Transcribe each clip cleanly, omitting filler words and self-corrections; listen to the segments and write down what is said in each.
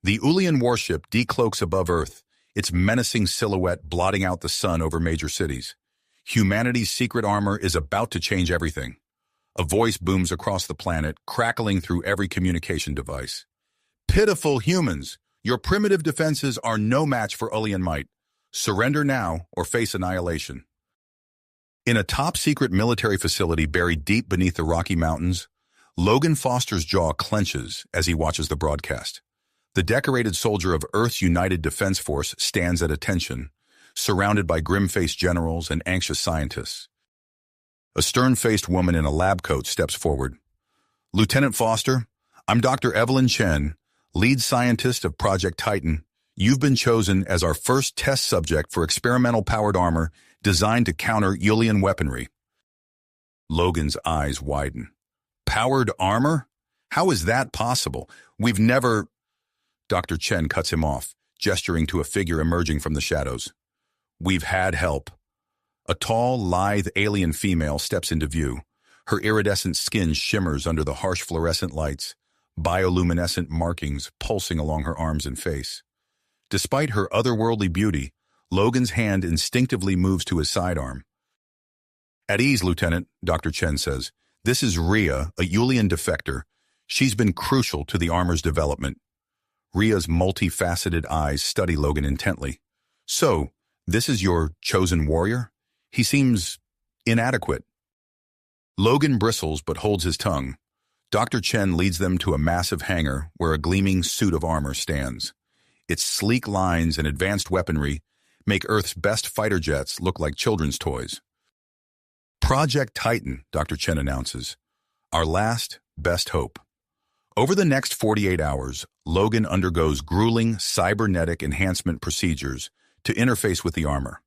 The Ulian warship decloaks above Earth, its menacing silhouette blotting out the sun over major cities. Humanity's secret armor is about to change everything. A voice booms across the planet, crackling through every communication device. Pitiful humans! Your primitive defenses are no match for Ulian might. Surrender now or face annihilation. In a top-secret military facility buried deep beneath the Rocky Mountains, Logan Foster's jaw clenches as he watches the broadcast. The decorated soldier of Earth's United Defense Force stands at attention, surrounded by grim-faced generals and anxious scientists. A stern-faced woman in a lab coat steps forward. "Lieutenant Foster, I'm Dr. Evelyn Chen, lead scientist of Project Titan. You've been chosen as our first test subject for experimental-powered armor designed to counter Ulian weaponry." Logan's eyes widen. "Powered armor? How is that possible? We've never—" Dr. Chen cuts him off, gesturing to a figure emerging from the shadows. "We've had help." A tall, lithe alien female steps into view. Her iridescent skin shimmers under the harsh fluorescent lights, bioluminescent markings pulsing along her arms and face. Despite her otherworldly beauty, Logan's hand instinctively moves to his sidearm. "At ease, Lieutenant," Dr. Chen says. "This is Rhea, a Ulian defector. She's been crucial to the armor's development." Rhea's multifaceted eyes study Logan intently. "So, this is your chosen warrior? He seems inadequate." Logan bristles but holds his tongue. Dr. Chen leads them to a massive hangar where a gleaming suit of armor stands. Its sleek lines and advanced weaponry make Earth's best fighter jets look like children's toys. "Project Titan," Dr. Chen announces. "Our last, best hope." Over the next 48 hours, Logan undergoes grueling cybernetic enhancement procedures to interface with the armor.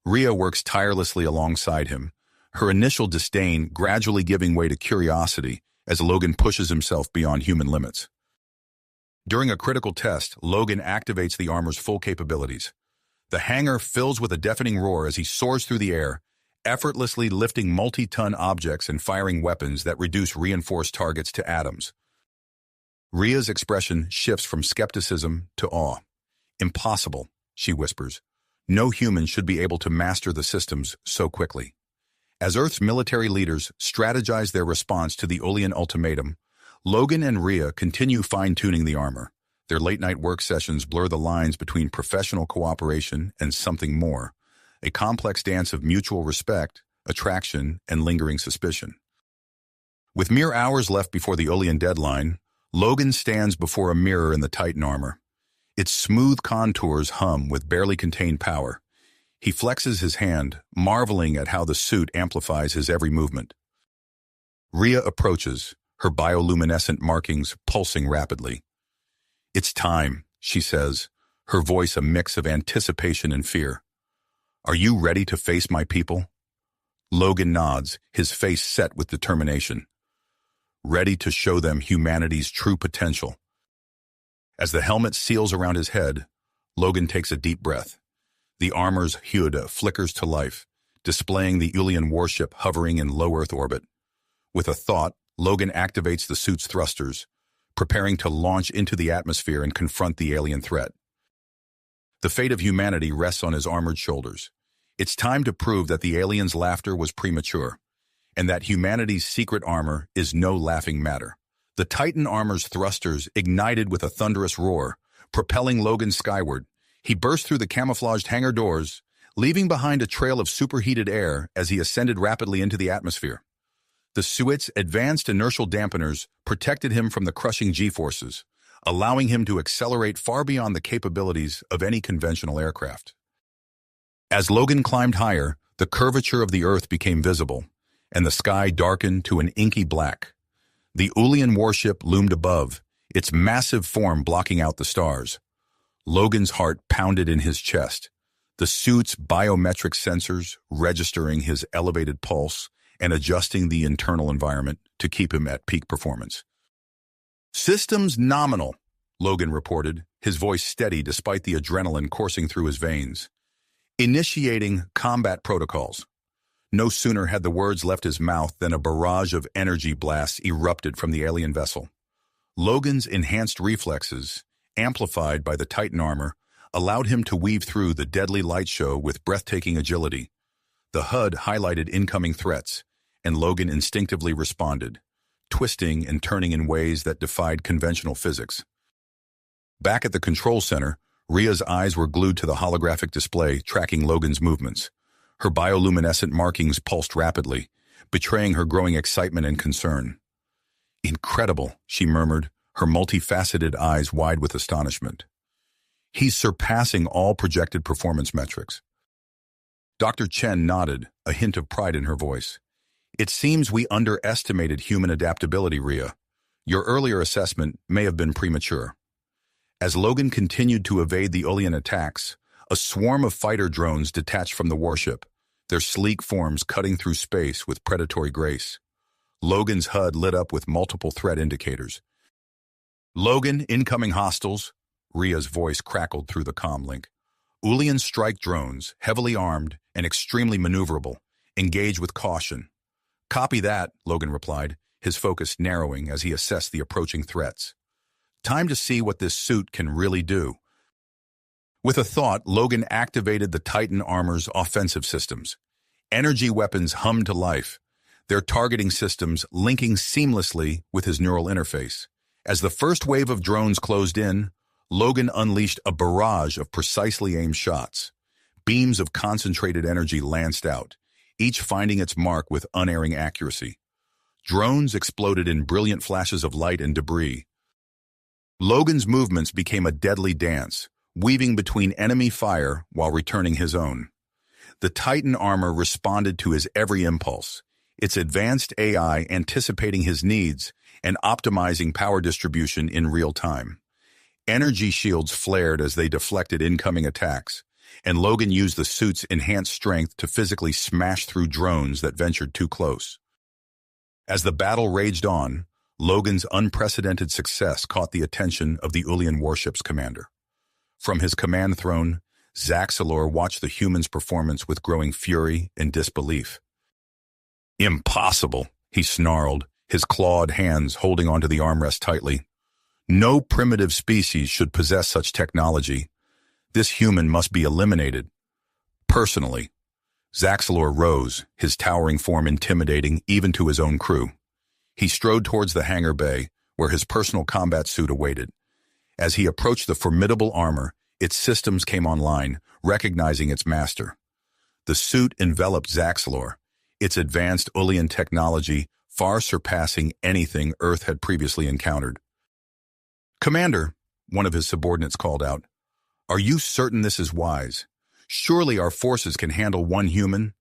Rhea works tirelessly alongside him, her initial disdain gradually giving way to curiosity as Logan pushes himself beyond human limits. During a critical test, Logan activates the armor's full capabilities. The hangar fills with a deafening roar as he soars through the air, effortlessly lifting multi-ton objects and firing weapons that reduce reinforced targets to atoms. Rhea's expression shifts from skepticism to awe. "Impossible," she whispers. "No human should be able to master the systems so quickly." As Earth's military leaders strategize their response to the Ulian ultimatum, Logan and Rhea continue fine-tuning the armor. Their late-night work sessions blur the lines between professional cooperation and something more, a complex dance of mutual respect, attraction, and lingering suspicion. With mere hours left before the Ulian deadline, Logan stands before a mirror in the Titan armor. Its smooth contours hum with barely contained power. He flexes his hand, marveling at how the suit amplifies his every movement. Rhea approaches, her bioluminescent markings pulsing rapidly. "It's time," she says, her voice a mix of anticipation and fear. "Are you ready to face my people?" Logan nods, his face set with determination. Ready to show them humanity's true potential. As the helmet seals around his head, Logan takes a deep breath. The armor's hue flickers to life, displaying the Ulian warship hovering in low Earth orbit. With a thought, Logan activates the suit's thrusters, preparing to launch into the atmosphere and confront the alien threat. The fate of humanity rests on his armored shoulders. It's time to prove that the aliens' laughter was premature, and that humanity's secret armor is no laughing matter. The Titan armor's thrusters ignited with a thunderous roar, propelling Logan skyward. He burst through the camouflaged hangar doors, leaving behind a trail of superheated air as he ascended rapidly into the atmosphere. The suit's advanced inertial dampeners protected him from the crushing G-forces, allowing him to accelerate far beyond the capabilities of any conventional aircraft. As Logan climbed higher, the curvature of the Earth became visible, and the sky darkened to an inky black. The Ulian warship loomed above, its massive form blocking out the stars. Logan's heart pounded in his chest, the suit's biometric sensors registering his elevated pulse and adjusting the internal environment to keep him at peak performance. "Systems nominal," Logan reported, his voice steady despite the adrenaline coursing through his veins. "Initiating combat protocols." No sooner had the words left his mouth than a barrage of energy blasts erupted from the alien vessel. Logan's enhanced reflexes, amplified by the Titan armor, allowed him to weave through the deadly light show with breathtaking agility. The HUD highlighted incoming threats, and Logan instinctively responded, twisting and turning in ways that defied conventional physics. Back at the control center, Rhea's eyes were glued to the holographic display tracking Logan's movements. Her bioluminescent markings pulsed rapidly, betraying her growing excitement and concern. "Incredible," she murmured, her multifaceted eyes wide with astonishment. "He's surpassing all projected performance metrics." Dr. Chen nodded, a hint of pride in her voice. "It seems we underestimated human adaptability, Rhea. Your earlier assessment may have been premature." As Logan continued to evade the Ulian attacks, a swarm of fighter drones detached from the warship, their sleek forms cutting through space with predatory grace. Logan's HUD lit up with multiple threat indicators. "Logan, incoming hostiles," Rhea's voice crackled through the comm link. "Ulian strike drones, heavily armed and extremely maneuverable. Engage with caution." "Copy that," Logan replied, his focus narrowing as he assessed the approaching threats. "Time to see what this suit can really do." With a thought, Logan activated the Titan armor's offensive systems. Energy weapons hummed to life, their targeting systems linking seamlessly with his neural interface. As the first wave of drones closed in, Logan unleashed a barrage of precisely aimed shots. Beams of concentrated energy lanced out, each finding its mark with unerring accuracy. Drones exploded in brilliant flashes of light and debris. Logan's movements became a deadly dance, weaving between enemy fire while returning his own. The Titan armor responded to his every impulse, its advanced AI anticipating his needs and optimizing power distribution in real time. Energy shields flared as they deflected incoming attacks, and Logan used the suit's enhanced strength to physically smash through drones that ventured too close. As the battle raged on, Logan's unprecedented success caught the attention of the Ulian warship's commander. From his command throne, Zaxalor watched the humans' performance with growing fury and disbelief. "Impossible," he snarled, his clawed hands holding onto the armrest tightly. "No primitive species should possess such technology. This human must be eliminated. Personally." Zaxalor rose, his towering form intimidating even to his own crew. He strode towards the hangar bay, where his personal combat suit awaited. As he approached the formidable armor, its systems came online, recognizing its master. The suit enveloped Zaxalor, its advanced Ulian technology far surpassing anything Earth had previously encountered. "Commander," one of his subordinates called out, "are you certain this is wise? Surely our forces can handle one human?"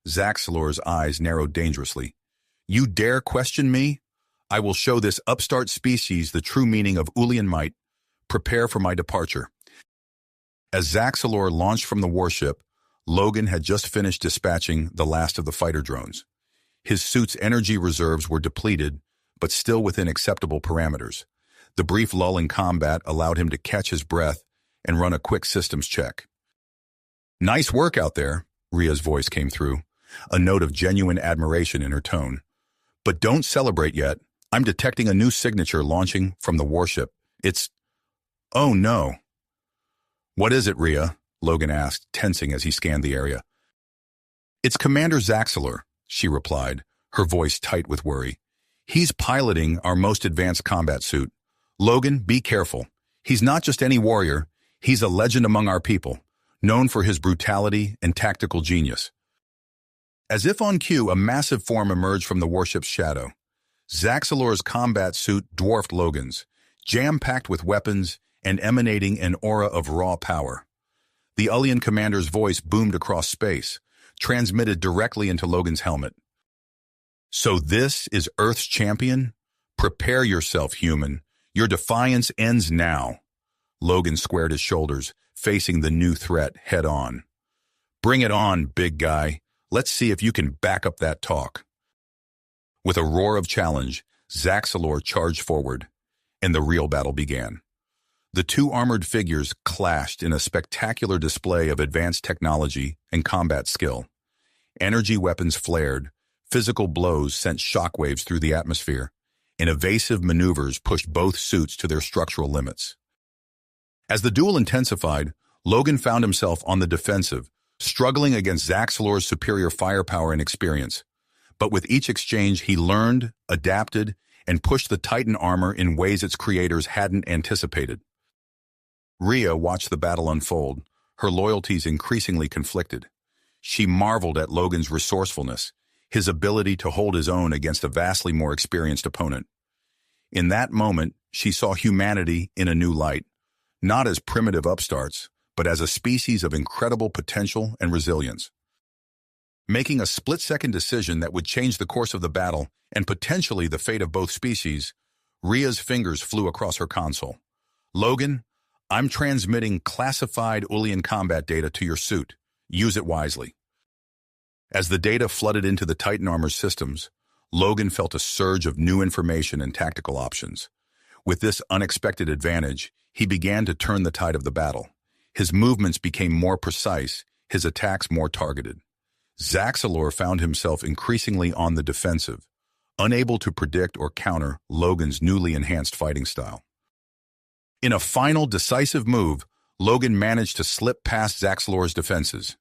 Zaxalor's eyes narrowed dangerously. "You dare question me? I will show this upstart species the true meaning of Ulian might. Prepare for my departure." As Zaxalor launched from the warship, Logan had just finished dispatching the last of the fighter drones. His suit's energy reserves were depleted, but still within acceptable parameters. The brief lull in combat allowed him to catch his breath and run a quick systems check. "Nice work out there," Rhea's voice came through, a note of genuine admiration in her tone. "But don't celebrate yet. I'm detecting a new signature launching from the warship. It's... Oh no." "What is it, Rhea?" Logan asked, tensing as he scanned the area. "It's Commander Zaxalor," she replied, her voice tight with worry. "He's piloting our most advanced combat suit. Logan, be careful. He's not just any warrior. He's a legend among our people, known for his brutality and tactical genius." As if on cue, a massive form emerged from the warship's shadow. Zaxalor's combat suit dwarfed Logan's, jam-packed with weapons and emanating an aura of raw power. The Ulian commander's voice boomed across space, transmitted directly into Logan's helmet. "So this is Earth's champion? Prepare yourself, human. Your defiance ends now." Logan squared his shoulders, facing the new threat head-on. "Bring it on, big guy. Let's see if you can back up that talk." With a roar of challenge, Zaxalor charged forward, and the real battle began. The two armored figures clashed in a spectacular display of advanced technology and combat skill. Energy weapons flared, physical blows sent shockwaves through the atmosphere, and evasive maneuvers pushed both suits to their structural limits. As the duel intensified, Logan found himself on the defensive, struggling against Zaxlor's superior firepower and experience. But with each exchange, he learned, adapted, and pushed the Titan armor in ways its creators hadn't anticipated. Rhea watched the battle unfold, her loyalties increasingly conflicted. She marveled at Logan's resourcefulness, his ability to hold his own against a vastly more experienced opponent. In that moment, she saw humanity in a new light, not as primitive upstarts, but as a species of incredible potential and resilience. Making a split-second decision that would change the course of the battle and potentially the fate of both species, Rhea's fingers flew across her console. "Logan, I'm transmitting classified Ulian combat data to your suit. Use it wisely." As the data flooded into the Titan armor's systems, Logan felt a surge of new information and tactical options. With this unexpected advantage, he began to turn the tide of the battle. His movements became more precise, his attacks more targeted. Zaxlor found himself increasingly on the defensive, unable to predict or counter Logan's newly enhanced fighting style. In a final, decisive move, Logan managed to slip past Zaxlor's defenses.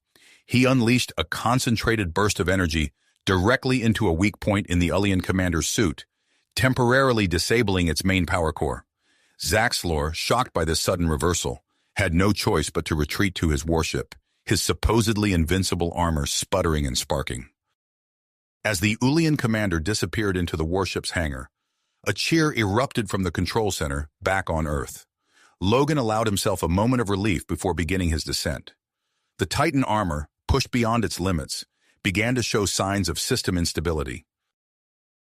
He unleashed a concentrated burst of energy directly into a weak point in the Ulian commander's suit, temporarily disabling its main power core. Zaxlor, shocked by this sudden reversal, had no choice but to retreat to his warship, his supposedly invincible armor sputtering and sparking. As the Ulian commander disappeared into the warship's hangar, a cheer erupted from the control center back on Earth. Logan allowed himself a moment of relief before beginning his descent. The Titan armor, pushed beyond its limits, began to show signs of system instability.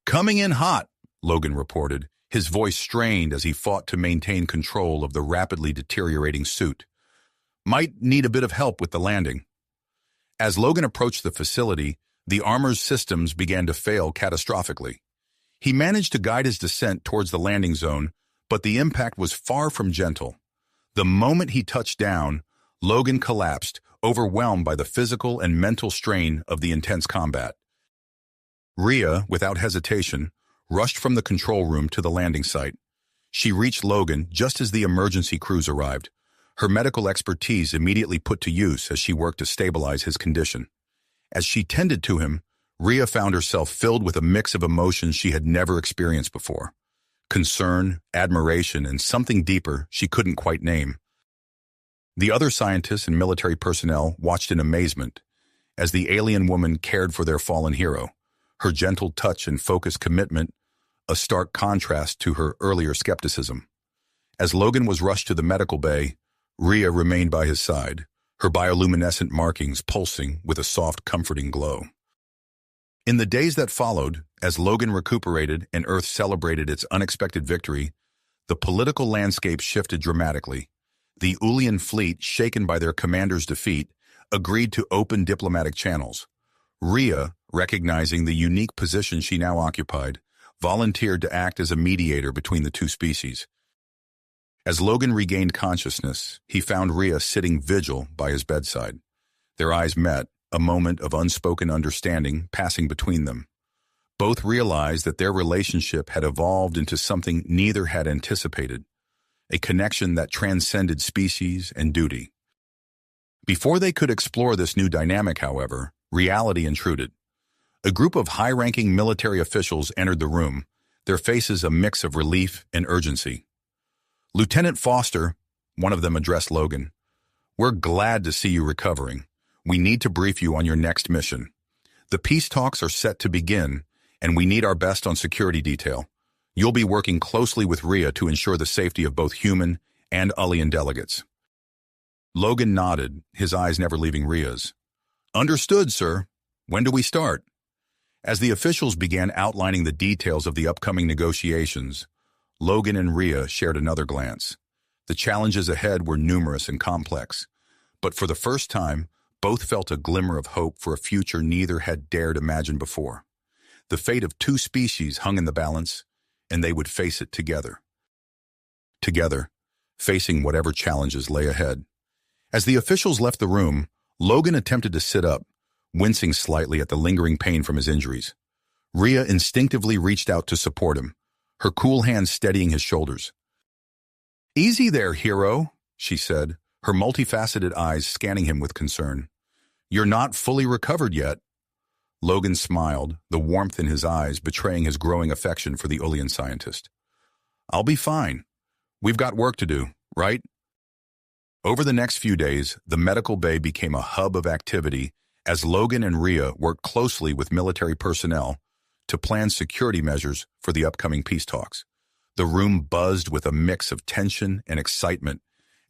"Coming in hot," Logan reported, his voice strained as he fought to maintain control of the rapidly deteriorating suit. "Might need a bit of help with the landing." As Logan approached the facility, the armor's systems began to fail catastrophically. He managed to guide his descent towards the landing zone, but the impact was far from gentle. The moment he touched down, Logan collapsed, overwhelmed by the physical and mental strain of the intense combat. Rhea, without hesitation, rushed from the control room to the landing site. She reached Logan just as the emergency crews arrived, her medical expertise immediately put to use as she worked to stabilize his condition. As she tended to him, Rhea found herself filled with a mix of emotions she had never experienced before. Concern, admiration, and something deeper she couldn't quite name. The other scientists and military personnel watched in amazement as the alien woman cared for their fallen hero, her gentle touch and focused commitment a stark contrast to her earlier skepticism. As Logan was rushed to the medical bay, Rhea remained by his side, her bioluminescent markings pulsing with a soft, comforting glow. In the days that followed, as Logan recuperated and Earth celebrated its unexpected victory, the political landscape shifted dramatically. The Ulian fleet, shaken by their commander's defeat, agreed to open diplomatic channels. Rhea, recognizing the unique position she now occupied, volunteered to act as a mediator between the two species. As Logan regained consciousness, he found Rhea sitting vigil by his bedside. Their eyes met, a moment of unspoken understanding passing between them. Both realized that their relationship had evolved into something neither had anticipated, a connection that transcended species and duty. Before they could explore this new dynamic, however, reality intruded. A group of high-ranking military officials entered the room, their faces a mix of relief and urgency. "Lieutenant Foster," one of them addressed Logan, "we're glad to see you recovering. We need to brief you on your next mission. The peace talks are set to begin, and we need our best on security detail. You'll be working closely with Rhea to ensure the safety of both human and Ulian delegates." Logan nodded, his eyes never leaving Rhea's. "Understood, sir. When do we start?" As the officials began outlining the details of the upcoming negotiations, Logan and Rhea shared another glance. The challenges ahead were numerous and complex, but for the first time, both felt a glimmer of hope for a future neither had dared imagine before. The fate of two species hung in the balance, and they would face it together. Together, facing whatever challenges lay ahead. As the officials left the room, Logan attempted to sit up, wincing slightly at the lingering pain from his injuries. Rhea instinctively reached out to support him, her cool hand steadying his shoulders. "Easy there, hero," she said, her multifaceted eyes scanning him with concern. "You're not fully recovered yet." Logan smiled, the warmth in his eyes betraying his growing affection for the alien scientist. "I'll be fine. We've got work to do, right?" Over the next few days, the medical bay became a hub of activity as Logan and Rhea worked closely with military personnel to plan security measures for the upcoming peace talks. The room buzzed with a mix of tension and excitement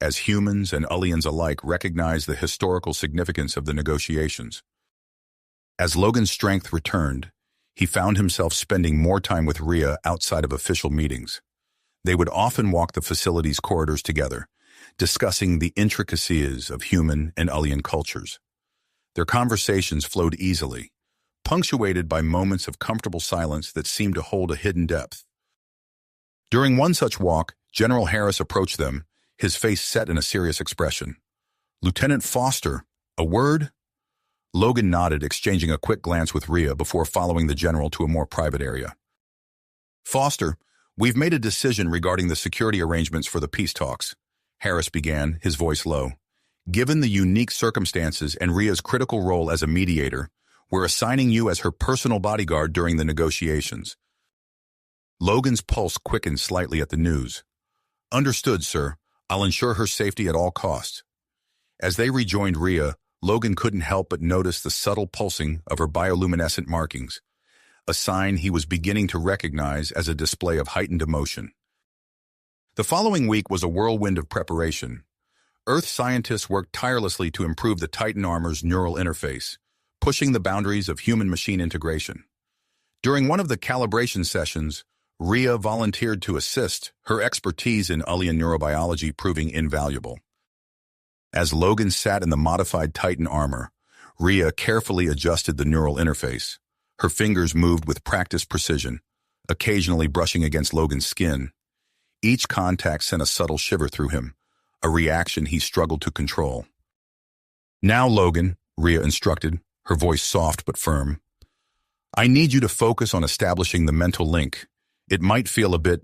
as humans and aliens alike recognized the historical significance of the negotiations. As Logan's strength returned, he found himself spending more time with Rhea outside of official meetings. They would often walk the facility's corridors together, discussing the intricacies of human and alien cultures. Their conversations flowed easily, punctuated by moments of comfortable silence that seemed to hold a hidden depth. During one such walk, General Harris approached them, his face set in a serious expression. "Lieutenant Foster, a word?" Logan nodded, exchanging a quick glance with Rhea before following the general to a more private area. "Foster, we've made a decision regarding the security arrangements for the peace talks," Harris began, his voice low. "Given the unique circumstances and Rhea's critical role as a mediator, we're assigning you as her personal bodyguard during the negotiations." Logan's pulse quickened slightly at the news. "Understood, sir. I'll ensure her safety at all costs." As they rejoined Rhea, Logan couldn't help but notice the subtle pulsing of her bioluminescent markings, a sign he was beginning to recognize as a display of heightened emotion. The following week was a whirlwind of preparation. Earth scientists worked tirelessly to improve the Titan armor's neural interface, pushing the boundaries of human-machine integration. During one of the calibration sessions, Rhea volunteered to assist, her expertise in alien neurobiology proving invaluable. As Logan sat in the modified Titan armor, Rhea carefully adjusted the neural interface. Her fingers moved with practiced precision, occasionally brushing against Logan's skin. Each contact sent a subtle shiver through him, a reaction he struggled to control. "Now, Logan," Rhea instructed, her voice soft but firm, "I need you to focus on establishing the mental link. It might feel a bit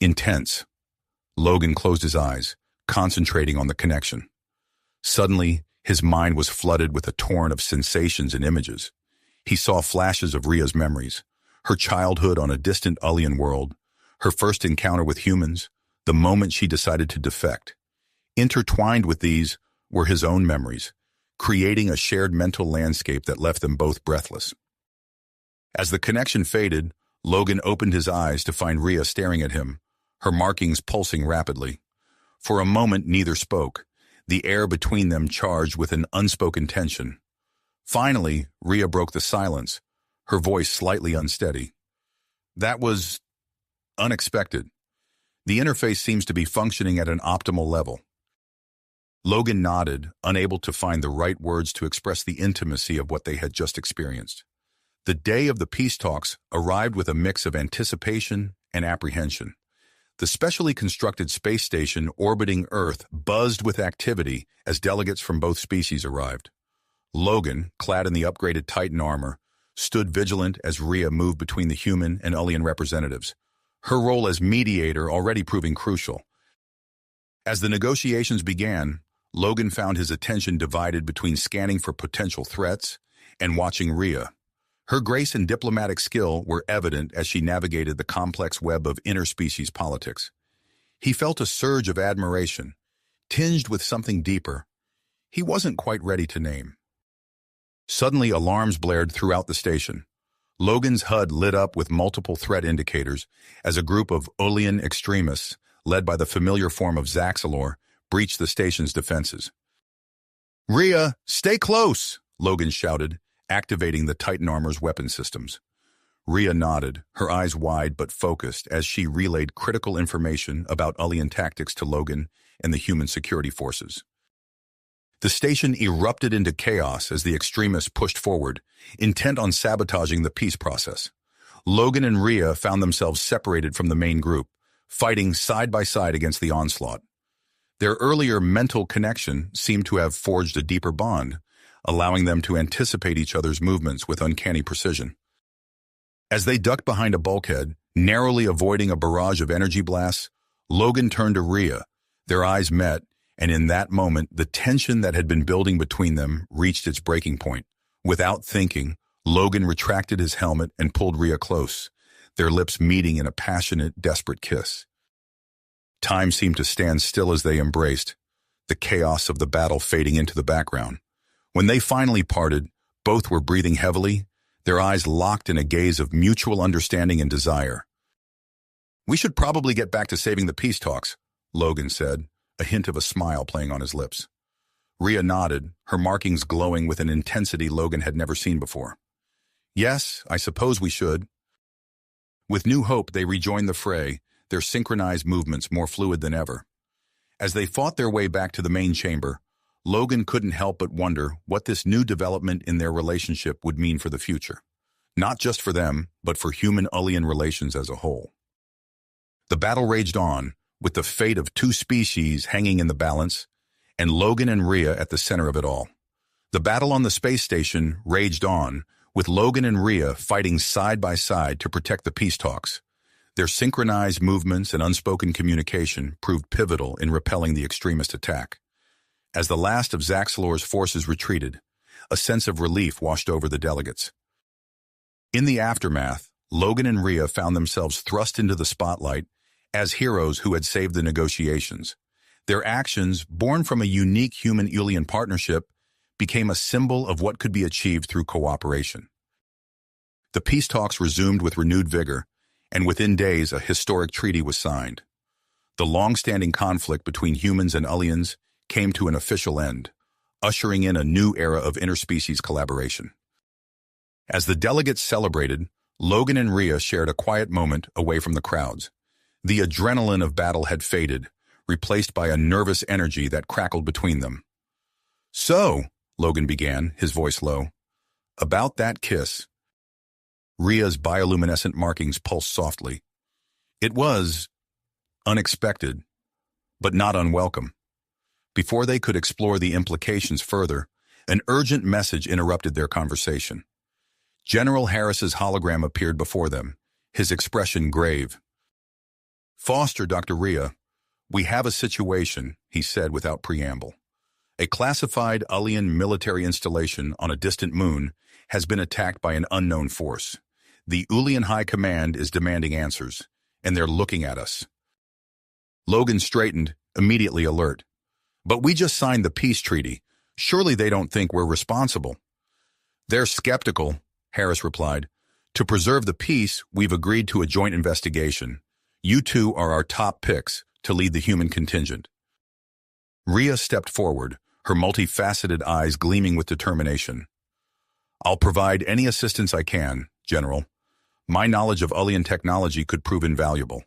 intense." Logan closed his eyes, concentrating on the connection. Suddenly, his mind was flooded with a torrent of sensations and images. He saw flashes of Rhea's memories, her childhood on a distant alien world, her first encounter with humans, the moment she decided to defect. Intertwined with these were his own memories, creating a shared mental landscape that left them both breathless. As the connection faded, Logan opened his eyes to find Rhea staring at him, her markings pulsing rapidly. For a moment, neither spoke, the air between them charged with an unspoken tension. Finally, Rhea broke the silence, her voice slightly unsteady. "That was unexpected. The interface seems to be functioning at an optimal level." Logan nodded, unable to find the right words to express the intimacy of what they had just experienced. The day of the peace talks arrived with a mix of anticipation and apprehension. The specially constructed space station orbiting Earth buzzed with activity as delegates from both species arrived. Logan, clad in the upgraded Titan armor, stood vigilant as Rhea moved between the human and alien representatives, her role as mediator already proving crucial. As the negotiations began, Logan found his attention divided between scanning for potential threats and watching Rhea. Her grace and diplomatic skill were evident as she navigated the complex web of interspecies politics. He felt a surge of admiration, tinged with something deeper he wasn't quite ready to name. Suddenly, alarms blared throughout the station. Logan's HUD lit up with multiple threat indicators as a group of alien extremists, led by the familiar form of Zaxalor, breached the station's defenses. "Rhea, stay close!" Logan shouted, activating the Titan armor's weapon systems. Rhea nodded, her eyes wide but focused as she relayed critical information about alien tactics to Logan and the human security forces. The station erupted into chaos as the extremists pushed forward, intent on sabotaging the peace process. Logan and Rhea found themselves separated from the main group, fighting side by side against the onslaught. Their earlier mental connection seemed to have forged a deeper bond, allowing them to anticipate each other's movements with uncanny precision. As they ducked behind a bulkhead, narrowly avoiding a barrage of energy blasts, Logan turned to Rhea. Their eyes met, And in that moment, the tension that had been building between them reached its breaking point. Without thinking, Logan retracted his helmet and pulled Rhea close, their lips meeting in a passionate, desperate kiss. Time seemed to stand still as they embraced, the chaos of the battle fading into the background. When they finally parted, both were breathing heavily, their eyes locked in a gaze of mutual understanding and desire. "We should probably get back to saving the peace talks," Logan said, a hint of a smile playing on his lips. Rhea nodded, her markings glowing with an intensity Logan had never seen before. "Yes, I suppose we should." With new hope, they rejoined the fray, their synchronized movements more fluid than ever. As they fought their way back to the main chamber, Logan couldn't help but wonder what this new development in their relationship would mean for the future. Not just for them, but for human-alien relations as a whole. The battle raged on, with the fate of two species hanging in the balance, and Logan and Rhea at the center of it all. The battle on the space station raged on, with Logan and Rhea fighting side by side to protect the peace talks. Their synchronized movements and unspoken communication proved pivotal in repelling the extremist attack. As the last of Zaxlor's forces retreated, a sense of relief washed over the delegates. In the aftermath, Logan and Rhea found themselves thrust into the spotlight as heroes who had saved the negotiations. Their actions, born from a unique human-alien partnership, became a symbol of what could be achieved through cooperation. The peace talks resumed with renewed vigor, and within days a historic treaty was signed. The long-standing conflict between humans and aliens came to an official end, ushering in a new era of interspecies collaboration. As the delegates celebrated, Logan and Rhea shared a quiet moment away from the crowds. The adrenaline of battle had faded, replaced by a nervous energy that crackled between them. "So," Logan began, his voice low, "about that kiss." Rhea's bioluminescent markings pulsed softly. It was unexpected, but not unwelcome. Before they could explore the implications further, an urgent message interrupted their conversation. General Harris's hologram appeared before them, his expression grave. "Foster, Dr. Rhea, we have a situation," he said without preamble. "A classified alien military installation on a distant moon has been attacked by an unknown force. The Ulian High Command is demanding answers, and they're looking at us." Logan straightened, immediately alert. "But we just signed the peace treaty. Surely they don't think we're responsible." "They're skeptical," Harris replied. "To preserve the peace, we've agreed to a joint investigation. You two are our top picks to lead the human contingent." Rhea stepped forward, her multifaceted eyes gleaming with determination. "I'll provide any assistance I can, General. My knowledge of alien technology could prove invaluable."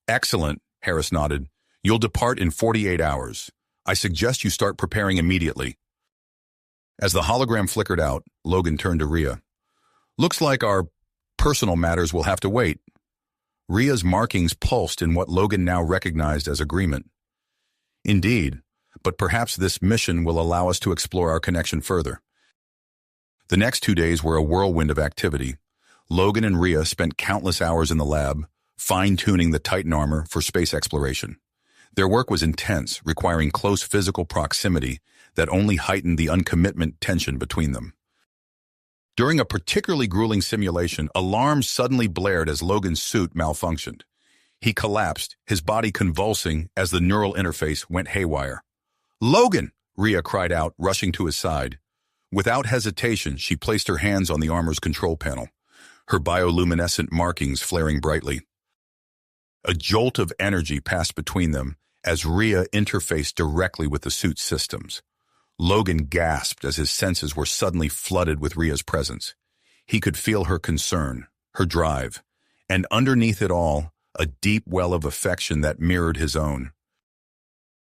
"Excellent," Harris nodded. "You'll depart in 48 hours. I suggest you start preparing immediately." As the hologram flickered out, Logan turned to Rhea. "Looks like our personal matters will have to wait." Rhea's markings pulsed in what Logan now recognized as agreement. "Indeed, but perhaps this mission will allow us to explore our connection further." The next 2 days were a whirlwind of activity. Logan and Rhea spent countless hours in the lab, fine-tuning the Titan armor for space exploration. Their work was intense, requiring close physical proximity that only heightened the uncommitment tension between them. During a particularly grueling simulation, alarms suddenly blared as Logan's suit malfunctioned. He collapsed, his body convulsing as the neural interface went haywire. "Logan!" Rhea cried out, rushing to his side. Without hesitation, she placed her hands on the armor's control panel, her bioluminescent markings flaring brightly. A jolt of energy passed between them as Rhea interfaced directly with the suit's systems. Logan gasped as his senses were suddenly flooded with Rhea's presence. He could feel her concern, her drive, and underneath it all, a deep well of affection that mirrored his own.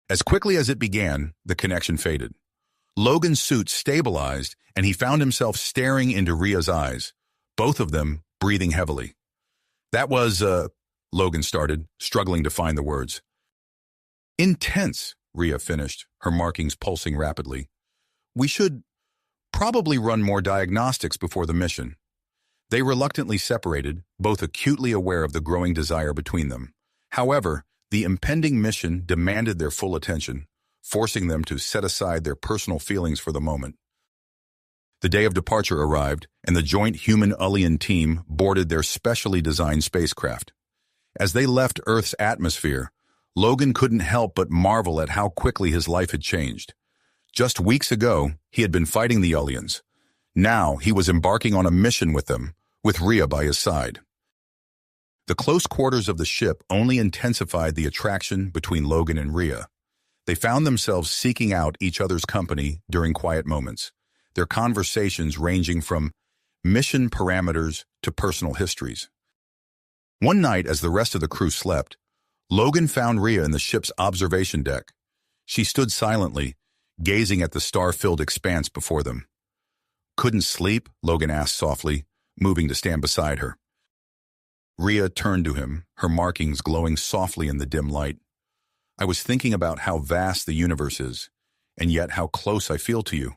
As quickly as it began, the connection faded. Logan's suit stabilized, and he found himself staring into Rhea's eyes, both of them breathing heavily. "That was, Logan started, struggling to find the words. "Intense," Rhea finished, her markings pulsing rapidly. "We should probably run more diagnostics before the mission." They reluctantly separated, both acutely aware of the growing desire between them. However, the impending mission demanded their full attention. forcing them to set aside their personal feelings for the moment. The day of departure arrived, and the joint human-alien team boarded their specially designed spacecraft. As they left Earth's atmosphere, Logan couldn't help but marvel at how quickly his life had changed. Just weeks ago, he had been fighting the aliens. Now, he was embarking on a mission with them, with Rhea by his side. The close quarters of the ship only intensified the attraction between Logan and Rhea. They found themselves seeking out each other's company during quiet moments, their conversations ranging from mission parameters to personal histories. One night, as the rest of the crew slept, Logan found Rhea in the ship's observation deck. She stood silently, gazing at the star-filled expanse before them. "Couldn't sleep?" Logan asked softly, moving to stand beside her. Rhea turned to him, her markings glowing softly in the dim light. "I was thinking about how vast the universe is, and yet how close I feel to you."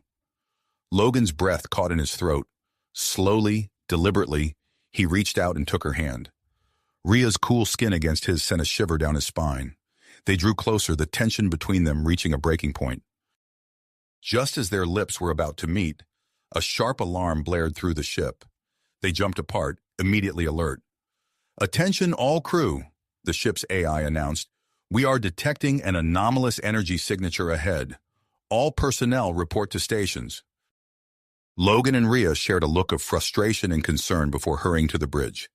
Logan's breath caught in his throat. Slowly, deliberately, he reached out and took her hand. Rhea's cool skin against his sent a shiver down his spine. They drew closer, the tension between them reaching a breaking point. Just as their lips were about to meet, a sharp alarm blared through the ship. They jumped apart, immediately alert. "Attention all crew," the ship's AI announced. "We are detecting an anomalous energy signature ahead. All personnel report to stations." Logan and Rhea shared a look of frustration and concern before hurrying to the bridge.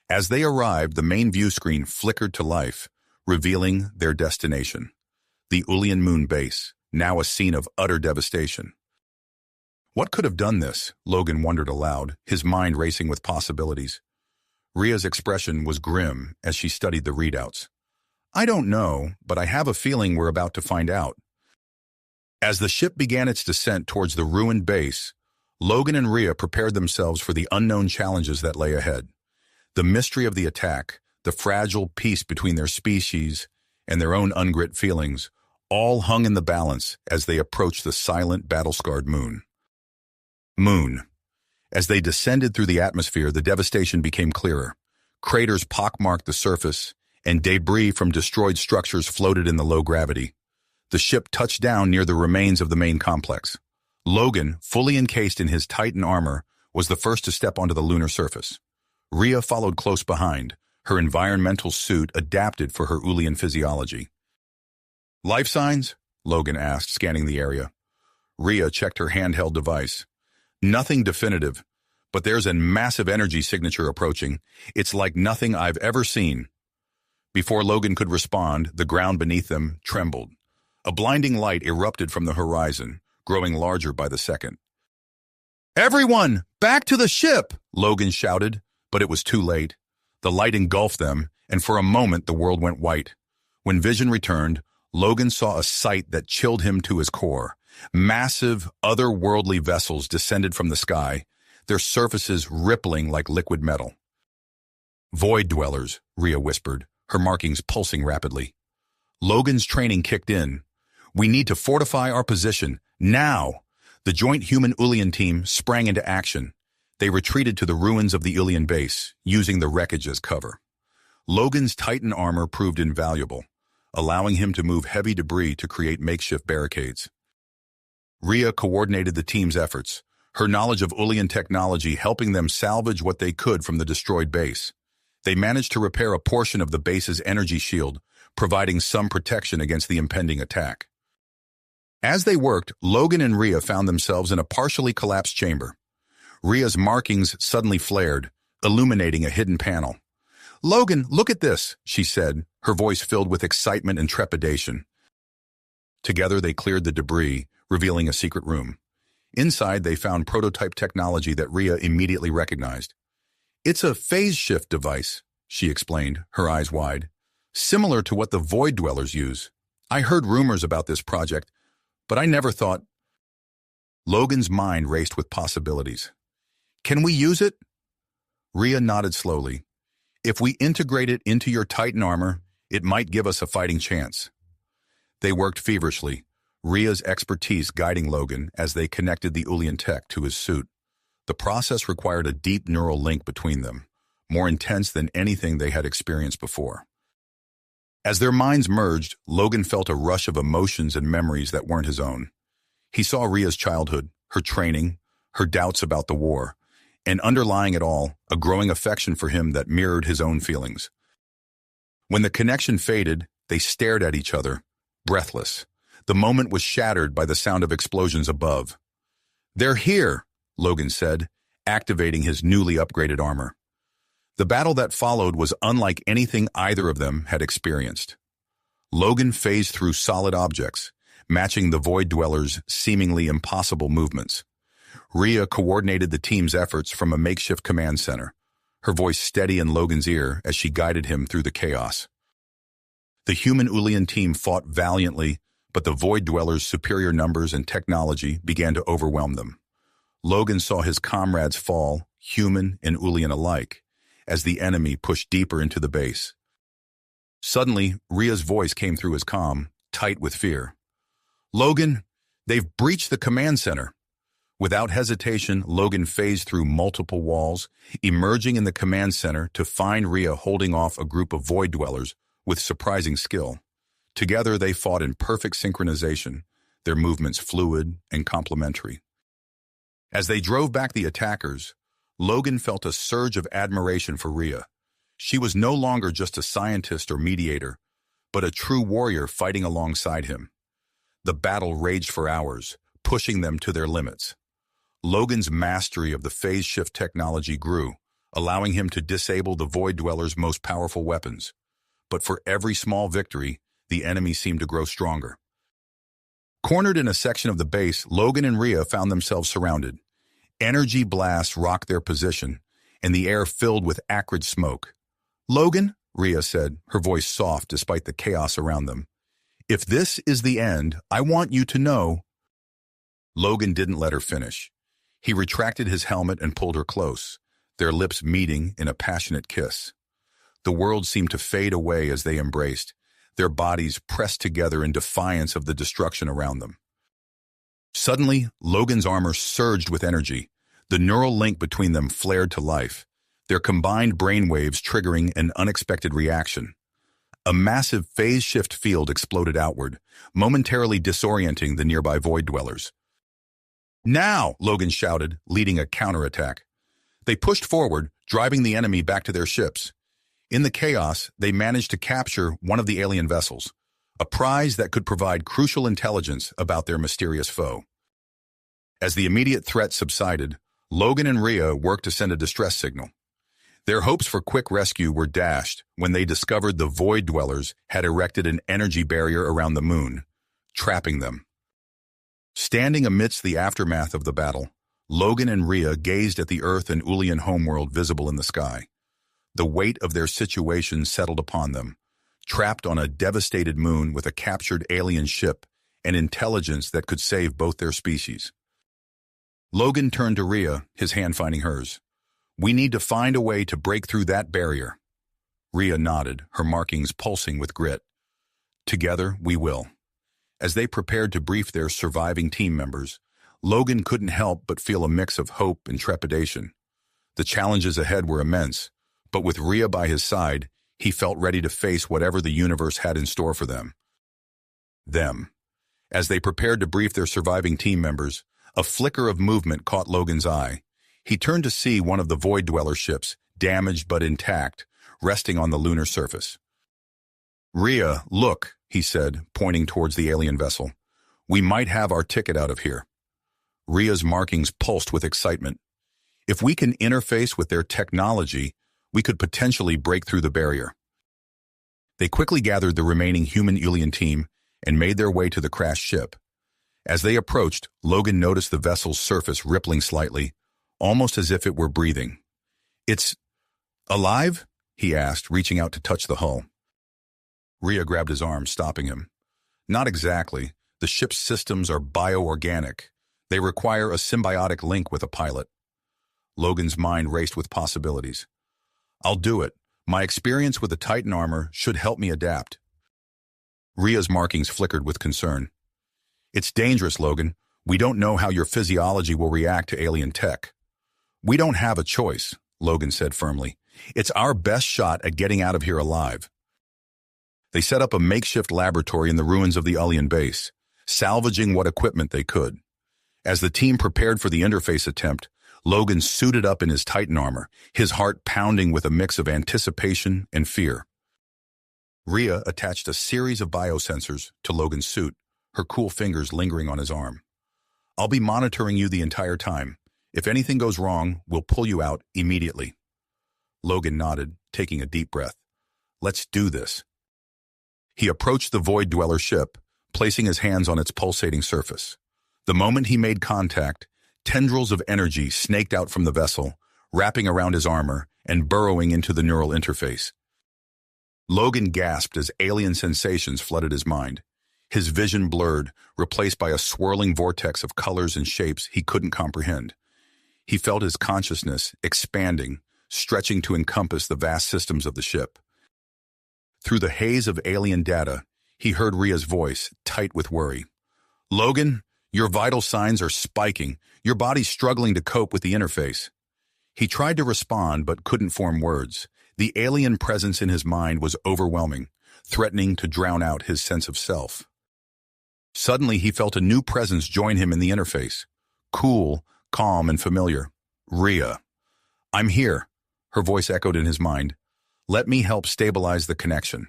As they arrived, the main view screen flickered to life, revealing their destination. The Ulian moon base, now a scene of utter devastation. What could have done this? Logan wondered aloud, his mind racing with possibilities. Rhea's expression was grim as she studied the readouts. "I don't know, but I have a feeling we're about to find out." As the ship began its descent towards the ruined base, Logan and Rhea prepared themselves for the unknown challenges that lay ahead. The mystery of the attack, the fragile peace between their species, and their own ungrit feelings, all hung in the balance as they approached the silent, battle-scarred moon. As they descended through the atmosphere, the devastation became clearer. Craters pockmarked the surface, and debris from destroyed structures floated in the low gravity. The ship touched down near the remains of the main complex. Logan, fully encased in his Titan armor, was the first to step onto the lunar surface. Rhea followed close behind, her environmental suit adapted for her Ulian physiology. "Life signs?" Logan asked, scanning the area. Rhea checked her handheld device. "Nothing definitive, but there's a massive energy signature approaching. It's like nothing I've ever seen." Before Logan could respond, the ground beneath them trembled. A blinding light erupted from the horizon, growing larger by the second. "Everyone, back to the ship!" Logan shouted, but it was too late. The light engulfed them, and for a moment the world went white. When vision returned, Logan saw a sight that chilled him to his core. Massive, otherworldly vessels descended from the sky, their surfaces rippling like liquid metal. "Void dwellers," Rhea whispered, her markings pulsing rapidly. Logan's training kicked in. "We need to fortify our position, now!" The joint human-Ulian team sprang into action. They retreated to the ruins of the Ulian base, using the wreckage as cover. Logan's Titan armor proved invaluable, allowing him to move heavy debris to create makeshift barricades. Rhea coordinated the team's efforts, her knowledge of Ulian technology helping them salvage what they could from the destroyed base. They managed to repair a portion of the base's energy shield, providing some protection against the impending attack. As they worked, Logan and Rhea found themselves in a partially collapsed chamber. Rhea's markings suddenly flared, illuminating a hidden panel. "Logan, look at this," she said, her voice filled with excitement and trepidation. Together they cleared the debris, revealing a secret room. Inside, they found prototype technology that Rhea immediately recognized. "It's a phase shift device," she explained, her eyes wide. "Similar to what the Void Dwellers use. I heard rumors about this project, but I never thought..." Logan's mind raced with possibilities. "Can we use it?" Rhea nodded slowly. "If we integrate it into your Titan armor, it might give us a fighting chance." They worked feverishly, Rhea's expertise guiding Logan as they connected the Ulian tech to his suit. The process required a deep neural link between them, more intense than anything they had experienced before. As their minds merged, Logan felt a rush of emotions and memories that weren't his own. He saw Rhea's childhood, her training, her doubts about the war, and underlying it all, a growing affection for him that mirrored his own feelings. When the connection faded, they stared at each other, breathless. The moment was shattered by the sound of explosions above. "They're here," Logan said, activating his newly upgraded armor. The battle that followed was unlike anything either of them had experienced. Logan phased through solid objects, matching the Void Dwellers' seemingly impossible movements. Rhea coordinated the team's efforts from a makeshift command center, her voice steady in Logan's ear as she guided him through the chaos. The human Ulian team fought valiantly, but the Void Dwellers' superior numbers and technology began to overwhelm them. Logan saw his comrades fall, human and Ulian alike, as the enemy pushed deeper into the base. Suddenly, Rhea's voice came through his comm, tight with fear. "Logan, they've breached the command center." Without hesitation, Logan phased through multiple walls, emerging in the command center to find Rhea holding off a group of Void Dwellers with surprising skill. Together, they fought in perfect synchronization, their movements fluid and complementary. As they drove back the attackers, Logan felt a surge of admiration for Rhea. She was no longer just a scientist or mediator, but a true warrior fighting alongside him. The battle raged for hours, pushing them to their limits. Logan's mastery of the phase shift technology grew, allowing him to disable the Void Dwellers' most powerful weapons. But for every small victory, the enemy seemed to grow stronger. Cornered in a section of the base, Logan and Rhea found themselves surrounded. Energy blasts rocked their position, and the air filled with acrid smoke. "Logan," Rhea said, her voice soft despite the chaos around them, "if this is the end, I want you to know—" Logan didn't let her finish. He retracted his helmet and pulled her close, their lips meeting in a passionate kiss. The world seemed to fade away as they embraced, their bodies pressed together in defiance of the destruction around them. Suddenly, Logan's armor surged with energy. The neural link between them flared to life, their combined brainwaves triggering an unexpected reaction. A massive phase shift field exploded outward, momentarily disorienting the nearby Void Dwellers. "Now!" Logan shouted, leading a counterattack. They pushed forward, driving the enemy back to their ships. In the chaos, they managed to capture one of the alien vessels, a prize that could provide crucial intelligence about their mysterious foe. As the immediate threat subsided, Logan and Rhea worked to send a distress signal. Their hopes for quick rescue were dashed when they discovered the Void Dwellers had erected an energy barrier around the moon, trapping them. Standing amidst the aftermath of the battle, Logan and Rhea gazed at the Earth and Ulian homeworld visible in the sky. The weight of their situation settled upon them, trapped on a devastated moon with a captured alien ship and intelligence that could save both their species. Logan turned to Rhea, his hand finding hers. "We need to find a way to break through that barrier." Rhea nodded, her markings pulsing with grit. "Together, we will." As they prepared to brief their surviving team members, Logan couldn't help but feel a mix of hope and trepidation. The challenges ahead were immense, but with Rhea by his side, he felt ready to face whatever the universe had in store for them. As they prepared to brief their surviving team members, a flicker of movement caught Logan's eye. He turned to see one of the Void Dweller ships, damaged but intact, resting on the lunar surface. "Rhea, look," he said, pointing towards the alien vessel. "We might have our ticket out of here." Rhea's markings pulsed with excitement. "If we can interface with their technology, we could potentially break through the barrier." They quickly gathered the remaining human Ulian team and made their way to the crashed ship. As they approached, Logan noticed the vessel's surface rippling slightly, almost as if it were breathing. "It's alive?" he asked, reaching out to touch the hull. Rhea grabbed his arm, stopping him. "Not exactly. The ship's systems are bioorganic. They require a symbiotic link with a pilot." Logan's mind raced with possibilities. "I'll do it. My experience with the Titan armor should help me adapt." Rhea's markings flickered with concern. "It's dangerous, Logan. We don't know how your physiology will react to alien tech." "We don't have a choice," Logan said firmly. "It's our best shot at getting out of here alive." They set up a makeshift laboratory in the ruins of the Ullian base, salvaging what equipment they could. As the team prepared for the interface attempt, Logan suited up in his Titan armor, his heart pounding with a mix of anticipation and fear. Rhea attached a series of biosensors to Logan's suit, her cool fingers lingering on his arm. "I'll be monitoring you the entire time. If anything goes wrong, we'll pull you out immediately." Logan nodded, taking a deep breath. "Let's do this." He approached the Void Dweller ship, placing his hands on its pulsating surface. The moment he made contact, tendrils of energy snaked out from the vessel, wrapping around his armor and burrowing into the neural interface. Logan gasped as alien sensations flooded his mind. His vision blurred, replaced by a swirling vortex of colors and shapes he couldn't comprehend. He felt his consciousness expanding, stretching to encompass the vast systems of the ship. Through the haze of alien data, he heard Rhea's voice, tight with worry. "Logan, your vital signs are spiking. Your body's struggling to cope with the interface." He tried to respond but couldn't form words. The alien presence in his mind was overwhelming, threatening to drown out his sense of self. Suddenly, he felt a new presence join him in the interface. Cool, calm, and familiar. Rhea. "I'm here," her voice echoed in his mind. "Let me help stabilize the connection."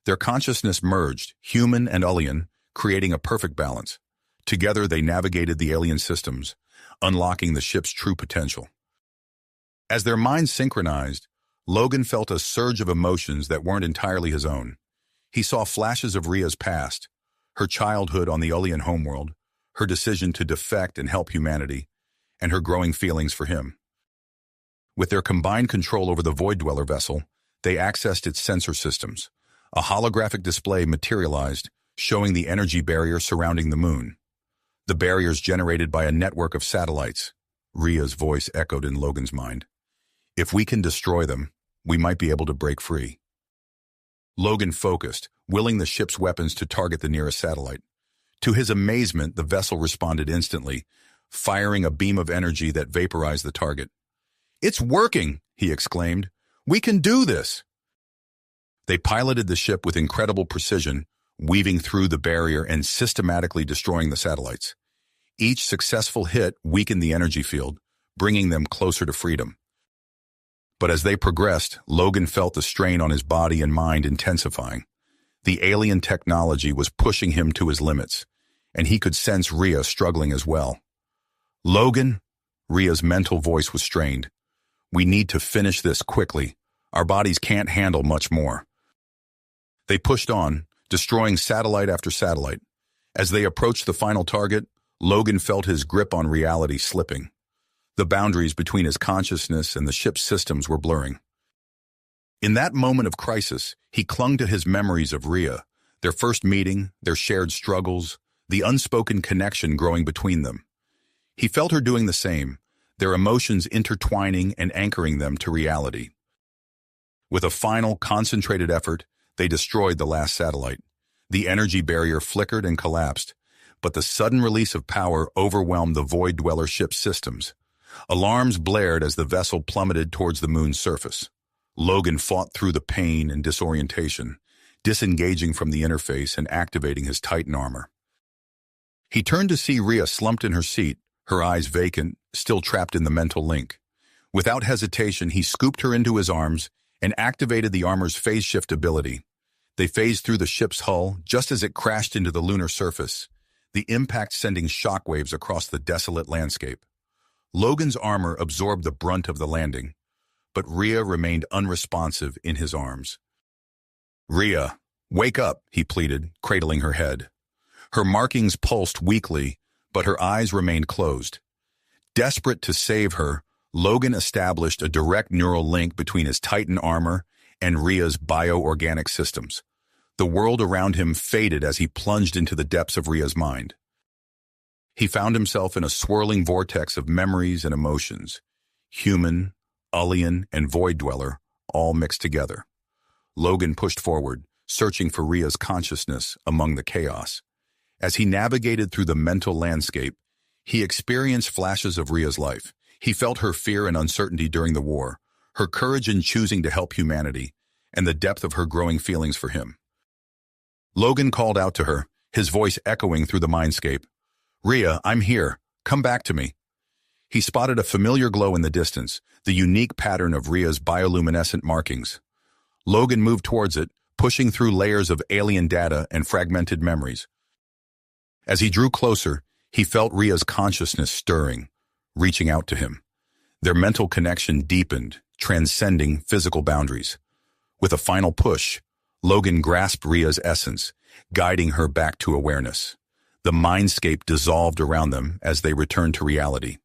Their consciousness merged, human and Ullian, creating a perfect balance. Together, they navigated the alien systems, unlocking the ship's true potential. As their minds synchronized, Logan felt a surge of emotions that weren't entirely his own. He saw flashes of Rhea's past, her childhood on the Ullian homeworld, her decision to defect and help humanity, and her growing feelings for him. With their combined control over the Void Dweller vessel, they accessed its sensor systems. A holographic display materialized, showing the energy barrier surrounding the moon. The barriers generated by a network of satellites. Rhea's voice echoed in Logan's mind. "If we can destroy them, we might be able to break free." Logan focused, willing the ship's weapons to target the nearest satellite. To his amazement, the vessel responded instantly, firing a beam of energy that vaporized the target. "It's working!" he exclaimed. "We can do this!" They piloted the ship with incredible precision, weaving through the barrier and systematically destroying the satellites. Each successful hit weakened the energy field, bringing them closer to freedom. But as they progressed, Logan felt the strain on his body and mind intensifying. The alien technology was pushing him to his limits, and he could sense Rhea struggling as well. "Logan," Rhea's mental voice was strained. "We need to finish this quickly. Our bodies can't handle much more." They pushed on, destroying satellite after satellite. As they approached the final target, Logan felt his grip on reality slipping. The boundaries between his consciousness and the ship's systems were blurring. In that moment of crisis, he clung to his memories of Rhea, their first meeting, their shared struggles, the unspoken connection growing between them. He felt her doing the same, their emotions intertwining and anchoring them to reality. With a final, concentrated effort, they destroyed the last satellite. The energy barrier flickered and collapsed, but the sudden release of power overwhelmed the Void Dweller ship's systems. Alarms blared as the vessel plummeted towards the moon's surface. Logan fought through the pain and disorientation, disengaging from the interface and activating his Titan armor. He turned to see Rhea slumped in her seat, her eyes vacant, still trapped in the mental link. Without hesitation, he scooped her into his arms and activated the armor's phase shift ability. They phased through the ship's hull just as it crashed into the lunar surface, the impact sending shockwaves across the desolate landscape. Logan's armor absorbed the brunt of the landing, but Rhea remained unresponsive in his arms. "Rhea, wake up," he pleaded, cradling her head. Her markings pulsed weakly, but her eyes remained closed. Desperate to save her, Logan established a direct neural link between his Titan armor and Rhea's bioorganic systems. The world around him faded as he plunged into the depths of Rhea's mind. He found himself in a swirling vortex of memories and emotions, human, Ullian, and Void Dweller, all mixed together. Logan pushed forward, searching for Rhea's consciousness among the chaos. As he navigated through the mental landscape, he experienced flashes of Rhea's life. He felt her fear and uncertainty during the war, her courage in choosing to help humanity, and the depth of her growing feelings for him. Logan called out to her, his voice echoing through the mindscape. "Rhea, I'm here. Come back to me." He spotted a familiar glow in the distance, the unique pattern of Rhea's bioluminescent markings. Logan moved towards it, pushing through layers of alien data and fragmented memories. As he drew closer, he felt Rhea's consciousness stirring, reaching out to him. Their mental connection deepened, transcending physical boundaries. With a final push, Logan grasped Rhea's essence, guiding her back to awareness. The mindscape dissolved around them as they returned to reality.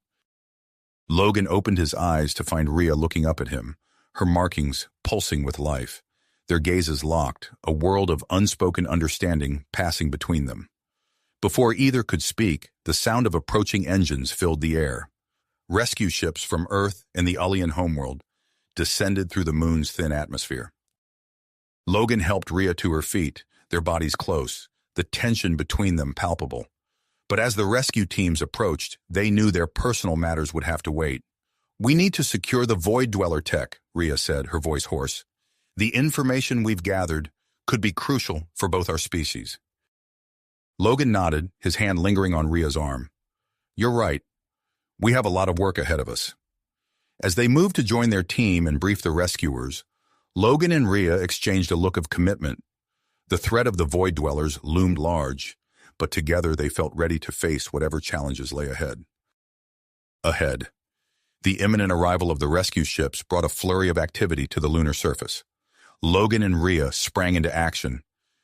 Logan opened his eyes to find Rhea looking up at him, her markings pulsing with life. Their gazes locked, a world of unspoken understanding passing between them. Before either could speak, the sound of approaching engines filled the air. Rescue ships from Earth and the alien homeworld descended through the moon's thin atmosphere. Logan helped Rhea to her feet, their bodies close, the tension between them palpable. But as the rescue teams approached, they knew their personal matters would have to wait. "We need to secure the Void Dweller tech," Rhea said, her voice hoarse. "The information we've gathered could be crucial for both our species." Logan nodded, his hand lingering on Rhea's arm. "You're right. We have a lot of work ahead of us." As they moved to join their team and brief the rescuers, Logan and Rhea exchanged a look of commitment. The threat of the Void Dwellers loomed large, but together they felt ready to face whatever challenges lay ahead. The imminent arrival of the rescue ships brought a flurry of activity to the lunar surface. Logan and Rhea sprang into action,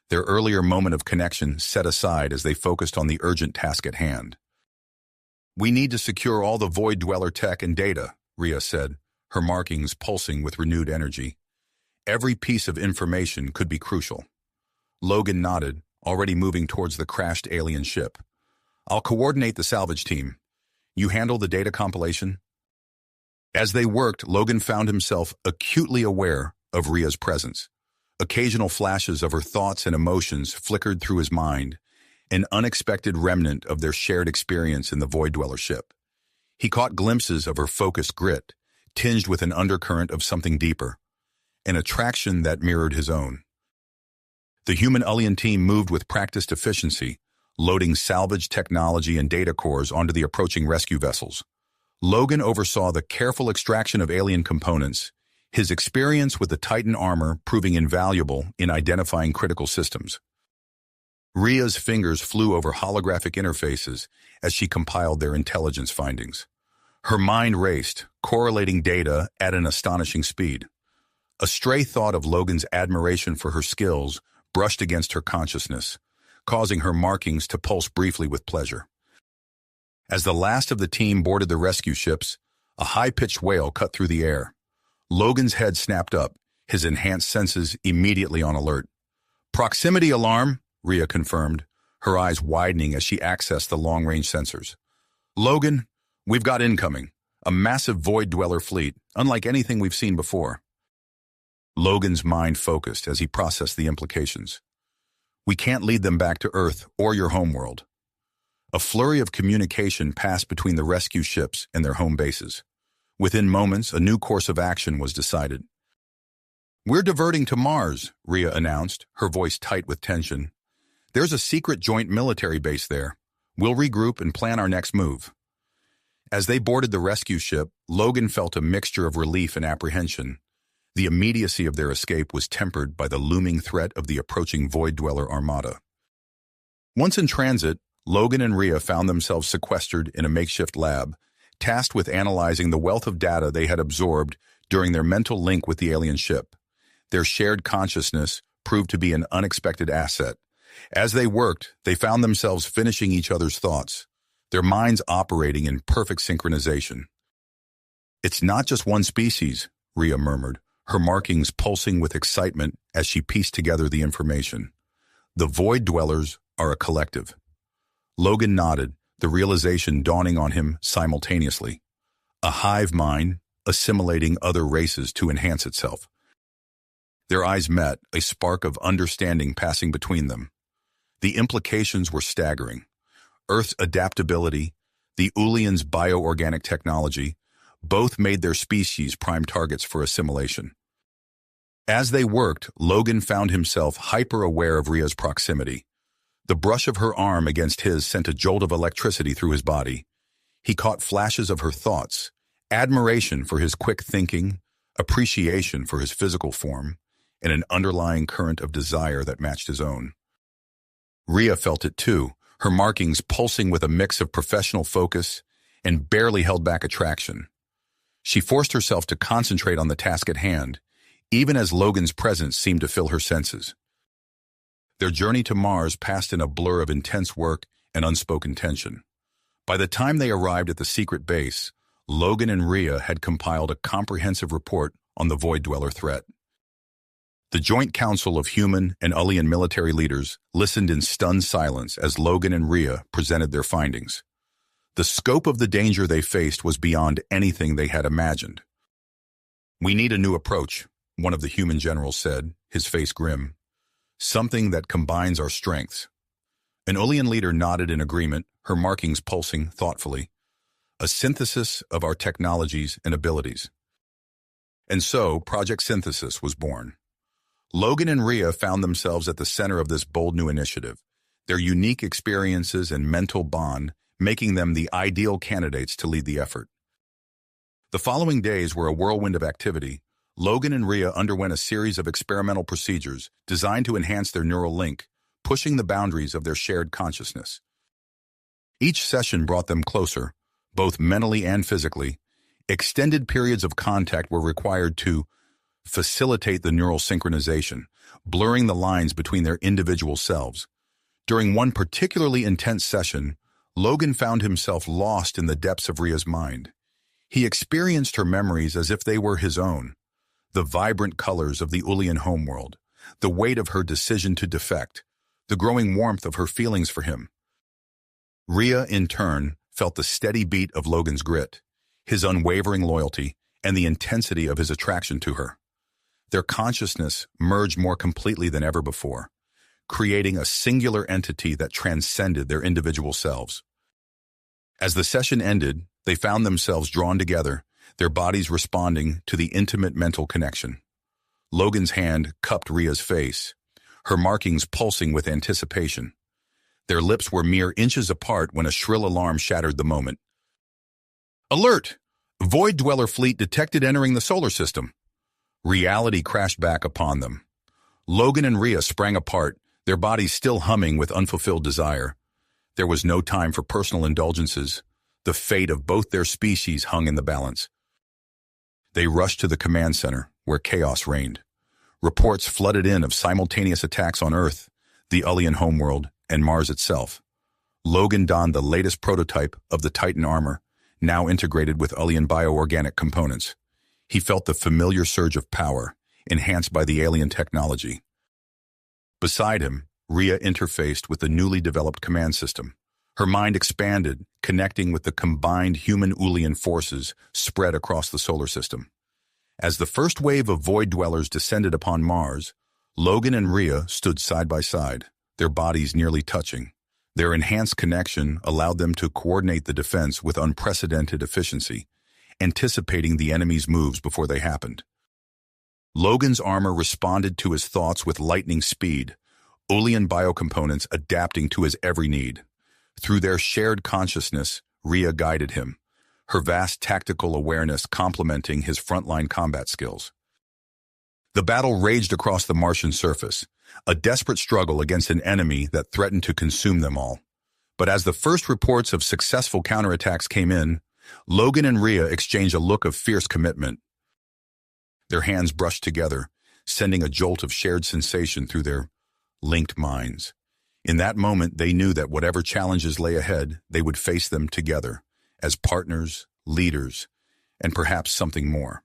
their earlier moment of connection set aside as they focused on the urgent task at hand. "We need to secure all the Void Dweller tech and data," Rhea said, her markings pulsing with renewed energy. "Every piece of information could be crucial." Logan nodded, already moving towards the crashed alien ship. "I'll coordinate the salvage team. You handle the data compilation?" As they worked, Logan found himself acutely aware of Rhea's presence. Occasional flashes of her thoughts and emotions flickered through his mind, an unexpected remnant of their shared experience in the Void Dweller ship. He caught glimpses of her focused grit, tinged with an undercurrent of something deeper, an attraction that mirrored his own. The human-alien team moved with practiced efficiency, loading salvage technology and data cores onto the approaching rescue vessels. Logan oversaw the careful extraction of alien components, his experience with the Titan armor proving invaluable in identifying critical systems. Rhea's fingers flew over holographic interfaces as she compiled their intelligence findings. Her mind raced, correlating data at an astonishing speed. A stray thought of Logan's admiration for her skills brushed against her consciousness, causing her markings to pulse briefly with pleasure. As the last of the team boarded the rescue ships, a high-pitched wail cut through the air. Logan's head snapped up, his enhanced senses immediately on alert. "Proximity alarm," Rhea confirmed, her eyes widening as she accessed the long-range sensors. "Logan, we've got incoming. A massive Void Dweller fleet, unlike anything we've seen before." Logan's mind focused as he processed the implications. "We can't lead them back to Earth or your homeworld." A flurry of communication passed between the rescue ships and their home bases. Within moments, a new course of action was decided. "We're diverting to Mars," Rhea announced, her voice tight with tension. "There's a secret joint military base there. We'll regroup and plan our next move." As they boarded the rescue ship, Logan felt a mixture of relief and apprehension. The immediacy of their escape was tempered by the looming threat of the approaching Void Dweller armada. Once in transit, Logan and Rhea found themselves sequestered in a makeshift lab, tasked with analyzing the wealth of data they had absorbed during their mental link with the alien ship. Their shared consciousness proved to be an unexpected asset. As they worked, they found themselves finishing each other's thoughts, their minds operating in perfect synchronization. "It's not just one species," Rhea murmured, her markings pulsing with excitement as she pieced together the information. "The Void Dwellers are a collective." Logan nodded, the realization dawning on him simultaneously. A hive mind, assimilating other races to enhance itself. Their eyes met, a spark of understanding passing between them. The implications were staggering. Earth's adaptability, the Ulians' bioorganic technology, both made their species prime targets for assimilation. As they worked, Logan found himself hyper-aware of Rhea's proximity. The brush of her arm against his sent a jolt of electricity through his body. He caught flashes of her thoughts, admiration for his quick thinking, appreciation for his physical form, and an underlying current of desire that matched his own. Rhea felt it too, her markings pulsing with a mix of professional focus and barely held back attraction. She forced herself to concentrate on the task at hand, even as Logan's presence seemed to fill her senses. Their journey to Mars passed in a blur of intense work and unspoken tension. By the time they arrived at the secret base, Logan and Rhea had compiled a comprehensive report on the Void Dweller threat. The Joint Council of human and Ullian military leaders listened in stunned silence as Logan and Rhea presented their findings. The scope of the danger they faced was beyond anything they had imagined. "We need a new approach," one of the human generals said, his face grim. "Something that combines our strengths." An Ullian leader nodded in agreement, her markings pulsing thoughtfully. "A synthesis of our technologies and abilities." And so, Project Synthesis was born. Logan and Rhea found themselves at the center of this bold new initiative, their unique experiences and mental bond making them the ideal candidates to lead the effort. The following days were a whirlwind of activity. Logan and Rhea underwent a series of experimental procedures designed to enhance their neural link, pushing the boundaries of their shared consciousness. Each session brought them closer, both mentally and physically. Extended periods of contact were required to facilitate the neural synchronization, blurring the lines between their individual selves. During one particularly intense session, Logan found himself lost in the depths of Rhea's mind. He experienced her memories as if they were his own. The vibrant colors of the Ullian homeworld, the weight of her decision to defect, the growing warmth of her feelings for him. Rhea, in turn, felt the steady beat of Logan's grit, his unwavering loyalty, and the intensity of his attraction to her. Their consciousness merged more completely than ever before, creating a singular entity that transcended their individual selves. As the session ended, they found themselves drawn together, their bodies responding to the intimate mental connection. Logan's hand cupped Rhea's face, her markings pulsing with anticipation. Their lips were mere inches apart when a shrill alarm shattered the moment. "Alert! Void Dweller fleet detected entering the solar system." Reality crashed back upon them. Logan and Rhea sprang apart, their bodies still humming with unfulfilled desire. There was no time for personal indulgences. The fate of both their species hung in the balance. They rushed to the command center, where chaos reigned. Reports flooded in of simultaneous attacks on Earth, the Ullian homeworld, and Mars itself. Logan donned the latest prototype of the Titan armor, now integrated with Ullian bioorganic components. He felt the familiar surge of power, enhanced by the alien technology. Beside him, Rhea interfaced with the newly developed command system. Her mind expanded, connecting with the combined human-Ullian forces spread across the solar system. As the first wave of Void Dwellers descended upon Mars, Logan and Rhea stood side by side, their bodies nearly touching. Their enhanced connection allowed them to coordinate the defense with unprecedented efficiency, anticipating the enemy's moves before they happened. Logan's armor responded to his thoughts with lightning speed, Ullian biocomponents adapting to his every need. Through their shared consciousness, Rhea guided him, her vast tactical awareness complementing his frontline combat skills. The battle raged across the Martian surface, a desperate struggle against an enemy that threatened to consume them all. But as the first reports of successful counterattacks came in, Logan and Rhea exchanged a look of fierce commitment. Their hands brushed together, sending a jolt of shared sensation through their linked minds. In that moment, they knew that whatever challenges lay ahead, they would face them together, as partners, leaders, and perhaps something more.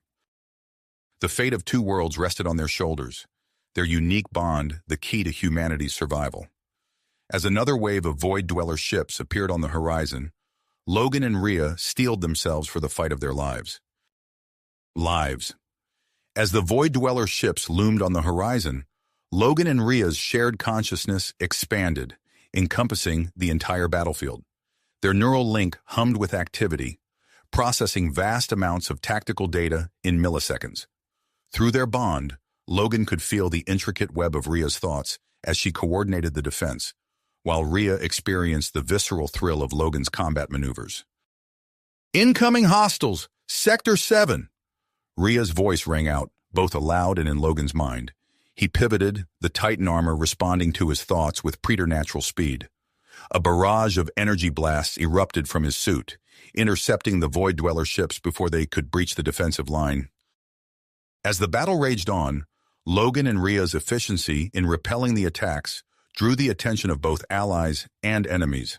The fate of two worlds rested on their shoulders, their unique bond the key to humanity's survival. As another wave of Void Dweller ships appeared on the horizon, Logan and Rhea steeled themselves for the fight of their lives. As the Void Dweller ships loomed on the horizon, Logan and Rhea's shared consciousness expanded, encompassing the entire battlefield. Their neural link hummed with activity, processing vast amounts of tactical data in milliseconds. Through their bond, Logan could feel the intricate web of Rhea's thoughts as she coordinated the defense, while Rhea experienced the visceral thrill of Logan's combat maneuvers. "Incoming hostiles! Sector 7!" Rhea's voice rang out, both aloud and in Logan's mind. He pivoted, the Titan armor responding to his thoughts with preternatural speed. A barrage of energy blasts erupted from his suit, intercepting the Void Dweller ships before they could breach the defensive line. As the battle raged on, Logan and Rhea's efficiency in repelling the attacks drew the attention of both allies and enemies.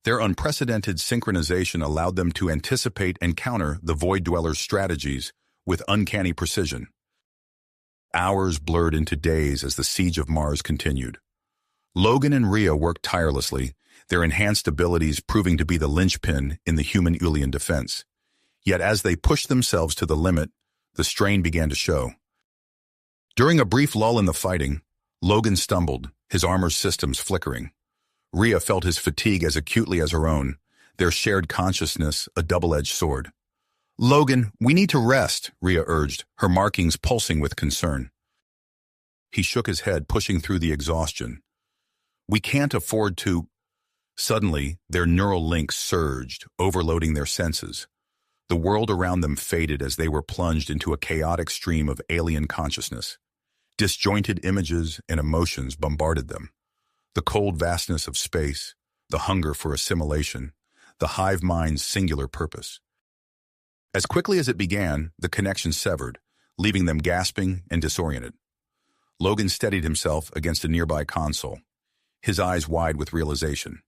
Their unprecedented synchronization allowed them to anticipate and counter the Void Dweller's strategies with uncanny precision. Hours blurred into days as the siege of Mars continued. Logan and Rhea worked tirelessly, their enhanced abilities proving to be the linchpin in the human-Ulian defense. Yet as they pushed themselves to the limit, the strain began to show. During a brief lull in the fighting, Logan stumbled, his armor systems flickering. Rhea felt his fatigue as acutely as her own, their shared consciousness a double-edged sword. "Logan, we need to rest," Rhea urged, her markings pulsing with concern. He shook his head, pushing through the exhaustion. "We can't afford to—" Suddenly, their neural links surged, overloading their senses. The world around them faded as they were plunged into a chaotic stream of alien consciousness. Disjointed images and emotions bombarded them. The cold vastness of space, the hunger for assimilation, the hive mind's singular purpose. As quickly as it began, the connection severed, leaving them gasping and disoriented. Logan steadied himself against a nearby console, his eyes wide with realization.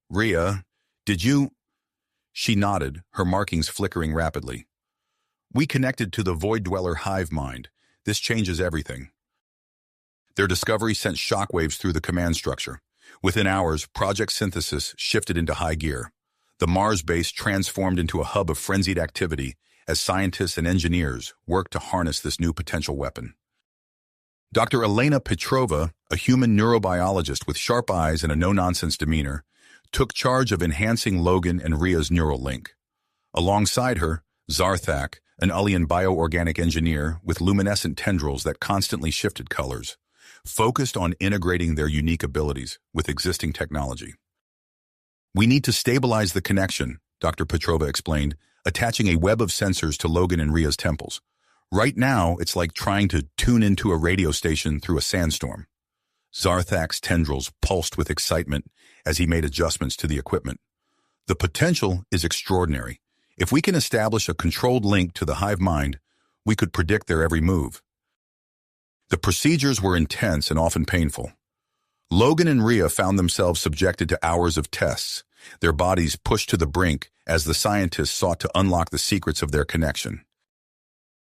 "Rhea, did you—" She nodded, her markings flickering rapidly. "We connected to the Void Dweller hive mind. This changes everything." Their discovery sent shockwaves through the command structure. Within hours, Project Synthesis shifted into high gear. The Mars base transformed into a hub of frenzied activity as scientists and engineers worked to harness this new potential weapon. Dr. Elena Petrova, a human neurobiologist with sharp eyes and a no-nonsense demeanor, took charge of enhancing Logan and Rhea's neural link. Alongside her, Zarthak, an Ulian bioorganic engineer with luminescent tendrils that constantly shifted colors, focused on integrating their unique abilities with existing technology. "We need to stabilize the connection," Dr. Petrova explained, attaching a web of sensors to Logan and Rhea's temples. "Right now, it's like trying to tune into a radio station through a sandstorm." Zarthak's tendrils pulsed with excitement as he made adjustments to the equipment. "The potential is extraordinary. If we can establish a controlled link to the hive mind, we could predict their every move." The procedures were intense and often painful. Logan and Rhea found themselves subjected to hours of tests, their bodies pushed to the brink as the scientists sought to unlock the secrets of their connection.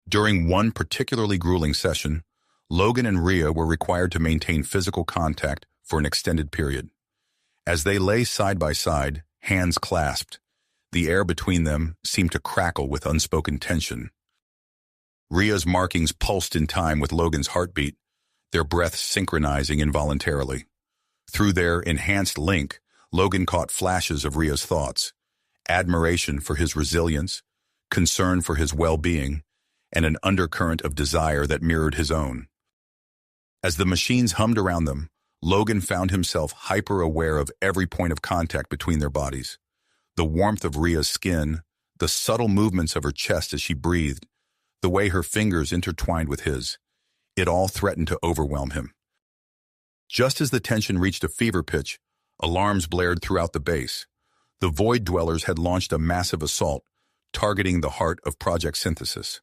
During one particularly grueling session, Logan and Rhea were required to maintain physical contact for an extended period. As they lay side by side, hands clasped, the air between them seemed to crackle with unspoken tension. Rhea's markings pulsed in time with Logan's heartbeat, their breaths synchronizing involuntarily. Through their enhanced link, Logan caught flashes of Rhea's thoughts, admiration for his resilience, concern for his well-being, and an undercurrent of desire that mirrored his own. As the machines hummed around them, Logan found himself hyper-aware of every point of contact between their bodies. The warmth of Rhea's skin, the subtle movements of her chest as she breathed, the way her fingers intertwined with his, it all threatened to overwhelm him. Just as the tension reached a fever pitch, alarms blared throughout the base. The Void Dwellers had launched a massive assault, targeting the heart of Project Synthesis.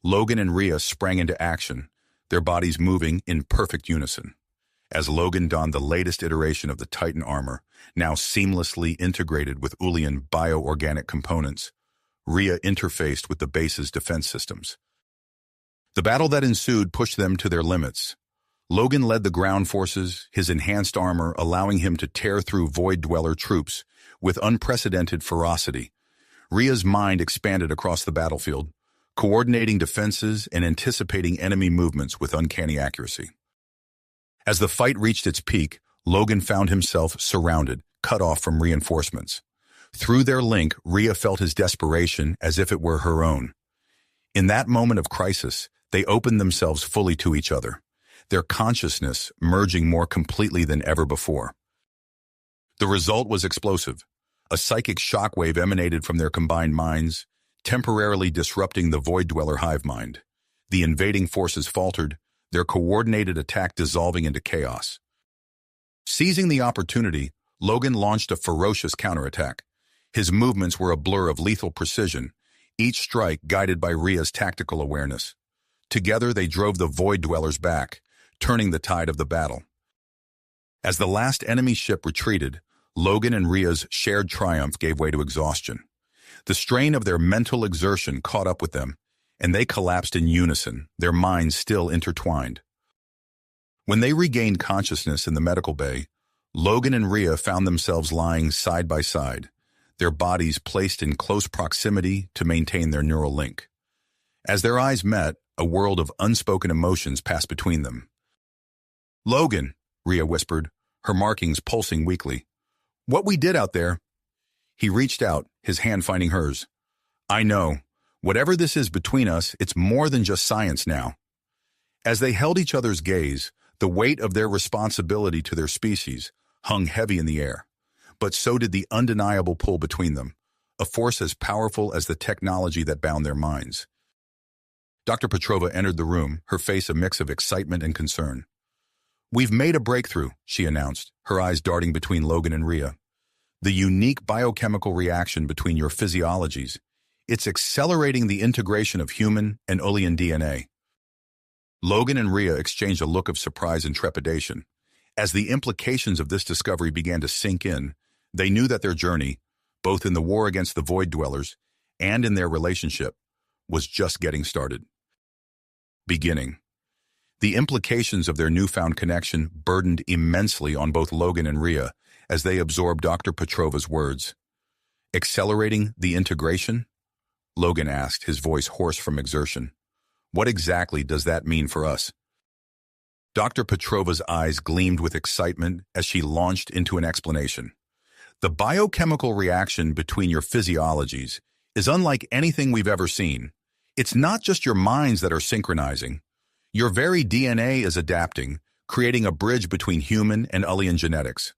Logan and Rhea sprang into action, their bodies moving in perfect unison. As Logan donned the latest iteration of the Titan armor, now seamlessly integrated with Ulian bioorganic components, Rhea interfaced with the base's defense systems. The battle that ensued pushed them to their limits. Logan led the ground forces, his enhanced armor allowing him to tear through Void Dweller troops with unprecedented ferocity. Rhea's mind expanded across the battlefield, coordinating defenses and anticipating enemy movements with uncanny accuracy. As the fight reached its peak, Logan found himself surrounded, cut off from reinforcements. Through their link, Rhea felt his desperation as if it were her own. In that moment of crisis, they They opened themselves fully to each other, their consciousness merging more completely than ever before. The result was explosive. A psychic shockwave emanated from their combined minds, temporarily disrupting the Void Dweller hive mind. The invading forces faltered, their coordinated attack dissolving into chaos. Seizing the opportunity, Logan launched a ferocious counterattack. His movements were a blur of lethal precision, each strike guided by Rhea's tactical awareness. Together they drove the Void Dwellers back, turning the tide of the battle. As the last enemy ship retreated, Logan and Rhea's shared triumph gave way to exhaustion. The strain of their mental exertion caught up with them, and they collapsed in unison, their minds still intertwined. When they regained consciousness in the medical bay, Logan and Rhea found themselves lying side by side, their bodies placed in close proximity to maintain their neural link. As their eyes met, a world of unspoken emotions passed between them. "Logan," Rhea whispered, her markings pulsing weakly. "What we did out there?" He reached out, his hand finding hers. "I know. Whatever this is between us, it's more than just science now." As they held each other's gaze, the weight of their responsibility to their species hung heavy in the air. But so did the undeniable pull between them, a force as powerful as the technology that bound their minds. Dr. Petrova entered the room, her face a mix of excitement and concern. "We've made a breakthrough," she announced, her eyes darting between Logan and Rhea. "The unique biochemical reaction between your physiologies. It's accelerating the integration of human and Ulian DNA." Logan and Rhea exchanged a look of surprise and trepidation. As the implications of this discovery began to sink in, they knew that their journey, both in the war against the Void Dwellers and in their relationship, was just getting started. Beginning. The implications of their newfound connection burdened immensely on both Logan and Rhea as they absorbed Dr. Petrova's words. "Accelerating the integration?" Logan asked, his voice hoarse from exertion. "What exactly does that mean for us?" Dr. Petrova's eyes gleamed with excitement as she launched into an explanation. "The biochemical reaction between your physiologies is unlike anything we've ever seen. It's not just your minds that are synchronizing. Your very DNA is adapting, creating a bridge between human and Ulian genetics."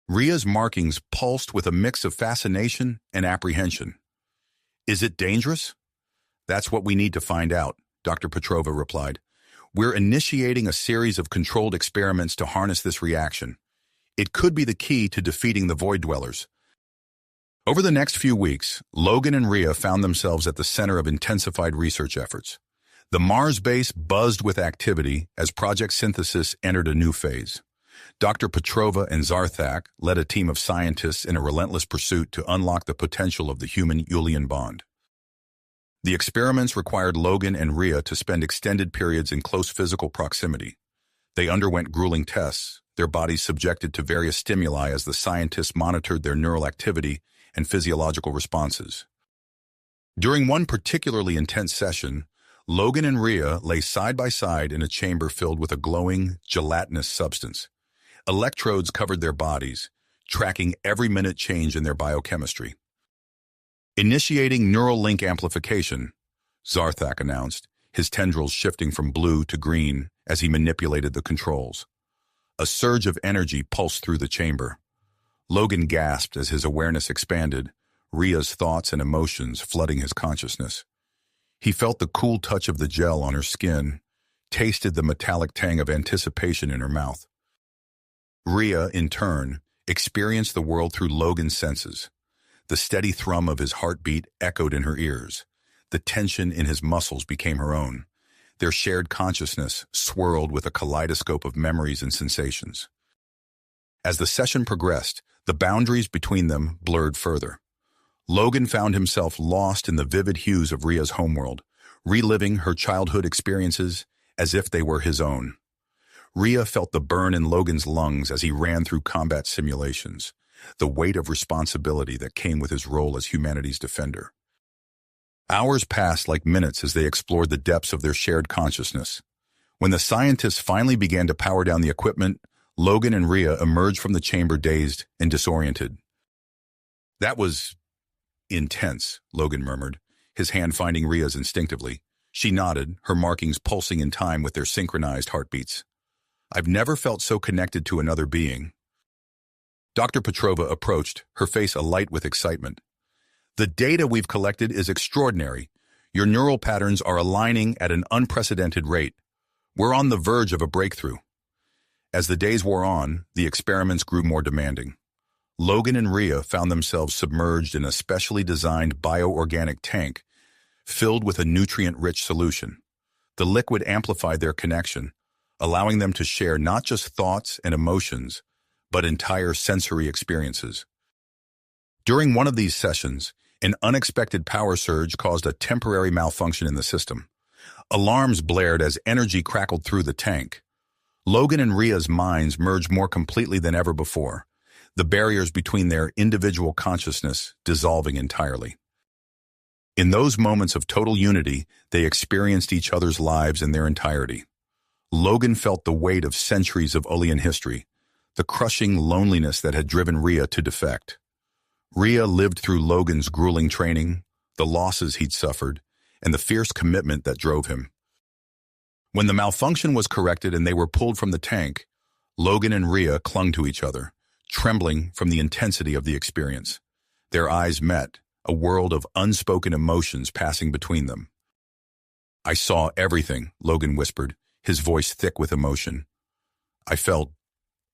Rhea's markings pulsed with a mix of fascination and apprehension. "Is it dangerous?" "That's what we need to find out," Dr. Petrova replied. "We're initiating a series of controlled experiments to harness this reaction. It could be the key to defeating the Void Dwellers." Over the next few weeks, Logan and Rhea found themselves at the center of intensified research efforts. The Mars base buzzed with activity as Project Synthesis entered a new phase. Dr. Petrova and Zarthak led a team of scientists in a relentless pursuit to unlock the potential of the human-Ulian bond. The experiments required Logan and Rhea to spend extended periods in close physical proximity. They underwent grueling tests, their bodies subjected to various stimuli as the scientists monitored their neural activity and physiological responses. During one particularly intense session, Logan and Rhea lay side by side in a chamber filled with a glowing, gelatinous substance. Electrodes covered their bodies, tracking every minute change in their biochemistry. "Initiating neural link amplification," Zarthak announced, his tendrils shifting from blue to green as he manipulated the controls. A surge of energy pulsed through the chamber. Logan gasped as his awareness expanded, Rhea's thoughts and emotions flooding his consciousness. He felt the cool touch of the gel on her skin, tasted the metallic tang of anticipation in her mouth. Rhea, in turn, experienced the world through Logan's senses. The steady thrum of his heartbeat echoed in her ears. The tension in his muscles became her own. Their shared consciousness swirled with a kaleidoscope of memories and sensations. As the session progressed, the boundaries between them blurred further. Logan found himself lost in the vivid hues of Rhea's homeworld, reliving her childhood experiences as if they were his own. Rhea felt the burn in Logan's lungs as he ran through combat simulations, the weight of responsibility that came with his role as humanity's defender. Hours passed like minutes as they explored the depths of their shared consciousness. When the scientists finally began to power down the equipment, Logan and Rhea emerged from the chamber dazed and disoriented. "That was intense," Logan murmured, his hand finding Rhea's instinctively. She nodded, her markings pulsing in time with their synchronized heartbeats. I've never felt so connected to another being. Dr. Petrova approached, her face alight with excitement. The data we've collected is extraordinary. Your neural patterns are aligning at an unprecedented rate. We're on the verge of a breakthrough. As the days wore on, the experiments grew more demanding. Logan and Rhea found themselves submerged in a specially designed bioorganic tank filled with a nutrient-rich solution. The liquid amplified their connection, allowing them to share not just thoughts and emotions, but entire sensory experiences. During one of these sessions, an unexpected power surge caused a temporary malfunction in the system. Alarms blared as energy crackled through the tank. Logan and Rhea's minds merged more completely than ever before, the barriers between their individual consciousness dissolving entirely. In those moments of total unity, they experienced each other's lives in their entirety. Logan felt the weight of centuries of Ulian history, the crushing loneliness that had driven Rhea to defect. Rhea lived through Logan's grueling training, the losses he'd suffered, and the fierce commitment that drove him. When the malfunction was corrected and they were pulled from the tank, Logan and Rhea clung to each other, trembling from the intensity of the experience. Their eyes met, a world of unspoken emotions passing between them. I saw everything, Logan whispered, his voice thick with emotion. I felt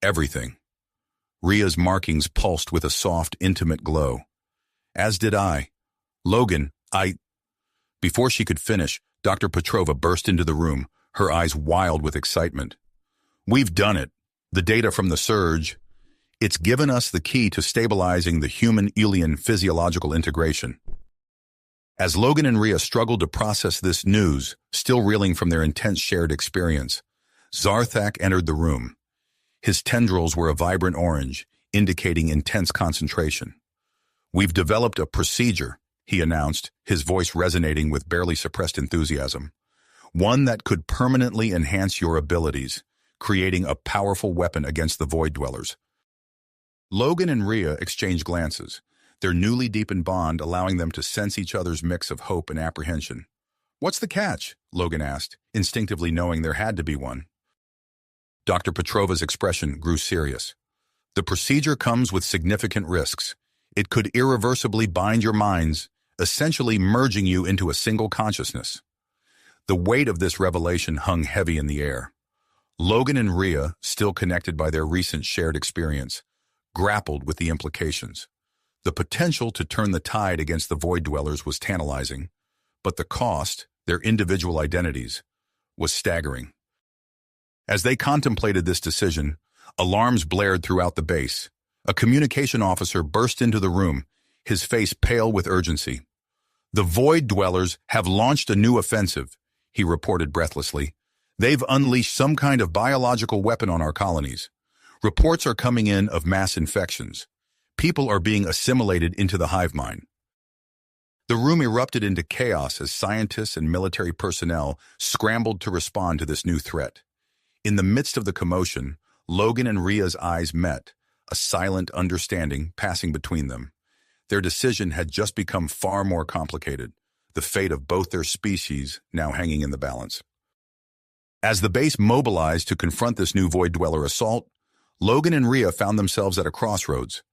everything. Rhea's markings pulsed with a soft, intimate glow. As did I. Logan, Before she could finish, Dr. Petrova burst into the room, her eyes wild with excitement. We've done it. The data from the surge. It's given us the key to stabilizing the human-Ulian physiological integration. As Logan and Rhea struggled to process this news, still reeling from their intense shared experience, Zarthak entered the room. His tendrils were a vibrant orange, indicating intense concentration. We've developed a procedure, he announced, his voice resonating with barely suppressed enthusiasm. One that could permanently enhance your abilities, creating a powerful weapon against the Void Dwellers. Logan and Rhea exchanged glances, their newly deepened bond allowing them to sense each other's mix of hope and apprehension. What's the catch? Logan asked, instinctively knowing there had to be one. Dr. Petrova's expression grew serious. The procedure comes with significant risks. It could irreversibly bind your minds, essentially merging you into a single consciousness. The weight of this revelation hung heavy in the air. Logan and Rhea, still connected by their recent shared experience, grappled with the implications. The potential to turn the tide against the Void Dwellers was tantalizing, but the cost, their individual identities, was staggering. As they contemplated this decision, alarms blared throughout the base. A communication officer burst into the room, his face pale with urgency. The Void Dwellers have launched a new offensive, he reported breathlessly. They've unleashed some kind of biological weapon on our colonies. Reports are coming in of mass infections. People are being assimilated into the hive mind. The room erupted into chaos as scientists and military personnel scrambled to respond to this new threat. In the midst of the commotion, Logan and Rhea's eyes met, a silent understanding passing between them. Their decision had just become far more complicated, the fate of both their species now hanging in the balance. As the base mobilized to confront this new Void Dweller assault, Logan and Rhea found themselves at a crossroads.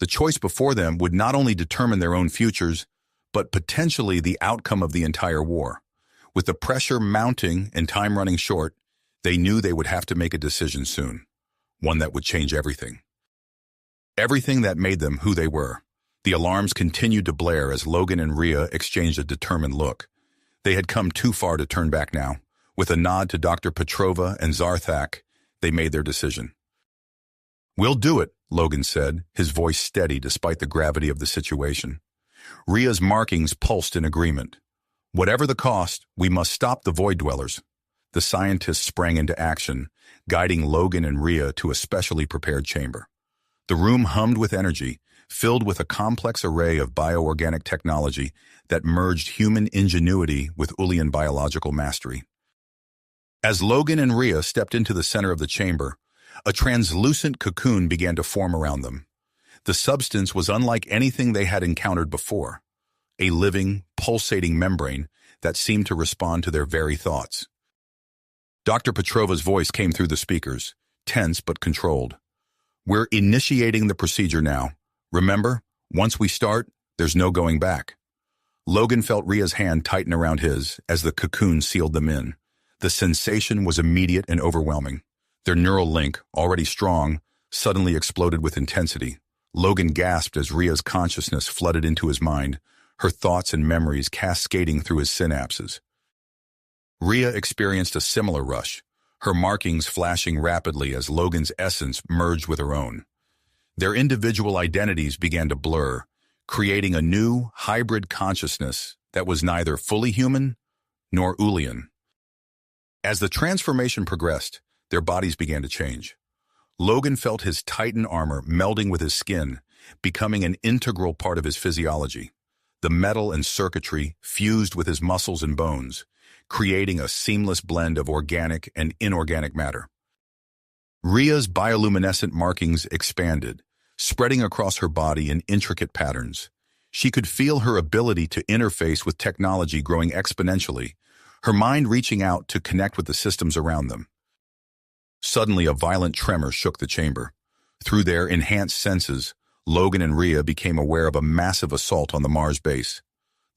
The choice before them would not only determine their own futures, but potentially the outcome of the entire war. With the pressure mounting and time running short, they knew they would have to make a decision soon, one that would change everything. Everything that made them who they were. The alarms continued to blare as Logan and Rhea exchanged a determined look. They had come too far to turn back now. With a nod to Dr. Petrova and Zarthak, they made their decision. We'll do it, Logan said, his voice steady despite the gravity of the situation. Rhea's markings pulsed in agreement. Whatever the cost, we must stop the Void Dwellers. The scientists sprang into action, guiding Logan and Rhea to a specially prepared chamber. The room hummed with energy, filled with a complex array of bioorganic technology that merged human ingenuity with Ulian biological mastery. As Logan and Rhea stepped into the center of the chamber, a translucent cocoon began to form around them. The substance was unlike anything they had encountered before, a living, pulsating membrane that seemed to respond to their very thoughts. Dr. Petrova's voice came through the speakers, tense but controlled. "We're initiating the procedure now. Remember, once we start, there's no going back." Logan felt Ria's hand tighten around his as the cocoon sealed them in. The sensation was immediate and overwhelming. Their neural link, already strong, suddenly exploded with intensity. Logan gasped as Ria's consciousness flooded into his mind, her thoughts and memories cascading through his synapses. Ria experienced a similar rush, her markings flashing rapidly as Logan's essence merged with her own. Their individual identities began to blur, creating a new, hybrid consciousness that was neither fully human nor Ulian. As the transformation progressed, their bodies began to change. Logan felt his Titan armor melding with his skin, becoming an integral part of his physiology. The metal and circuitry fused with his muscles and bones, creating a seamless blend of organic and inorganic matter. Ria's bioluminescent markings expanded, spreading across her body in intricate patterns. She could feel her ability to interface with technology growing exponentially, her mind reaching out to connect with the systems around them. Suddenly, a violent tremor shook the chamber. Through their enhanced senses, Logan and Ria became aware of a massive assault on the Mars base.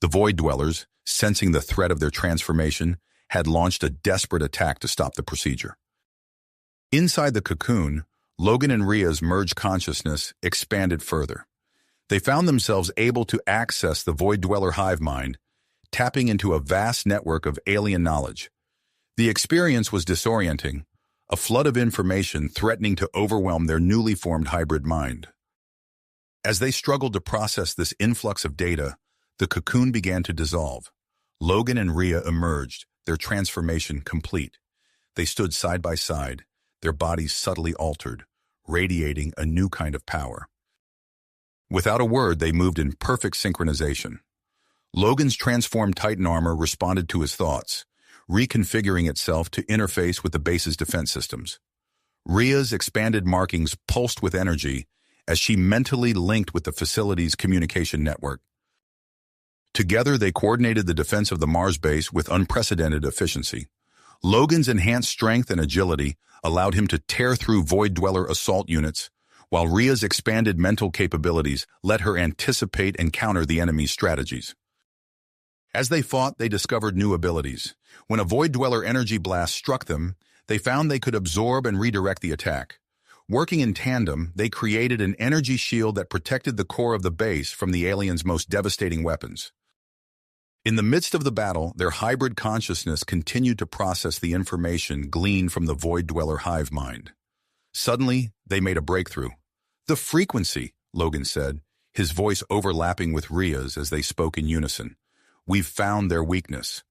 The Void Dwellers, sensing the threat of their transformation, had launched a desperate attack to stop the procedure. Inside the cocoon, Logan and Ria's merged consciousness expanded further. They found themselves able to access the Void Dweller hive mind, tapping into a vast network of alien knowledge. The experience was disorienting, a flood of information threatening to overwhelm their newly formed hybrid mind. As they struggled to process this influx of data, the cocoon began to dissolve. Logan and Ria emerged, their transformation complete. They stood side by side, their bodies subtly altered, radiating a new kind of power. Without a word, they moved in perfect synchronization. Logan's transformed Titan armor responded to his thoughts, reconfiguring itself to interface with the base's defense systems. Ria's expanded markings pulsed with energy as she mentally linked with the facility's communication network. Together, they coordinated the defense of the Mars base with unprecedented efficiency. Logan's enhanced strength and agility allowed him to tear through Void Dweller assault units, while Ria's expanded mental capabilities let her anticipate and counter the enemy's strategies. As they fought, they discovered new abilities. When a Void Dweller energy blast struck them, they found they could absorb and redirect the attack. Working in tandem, they created an energy shield that protected the core of the base from the aliens' most devastating weapons. In the midst of the battle, their hybrid consciousness continued to process the information gleaned from the Void Dweller hive mind. Suddenly, they made a breakthrough. "The frequency," Logan said, his voice overlapping with Ria's as they spoke in unison. "We've found their weakness."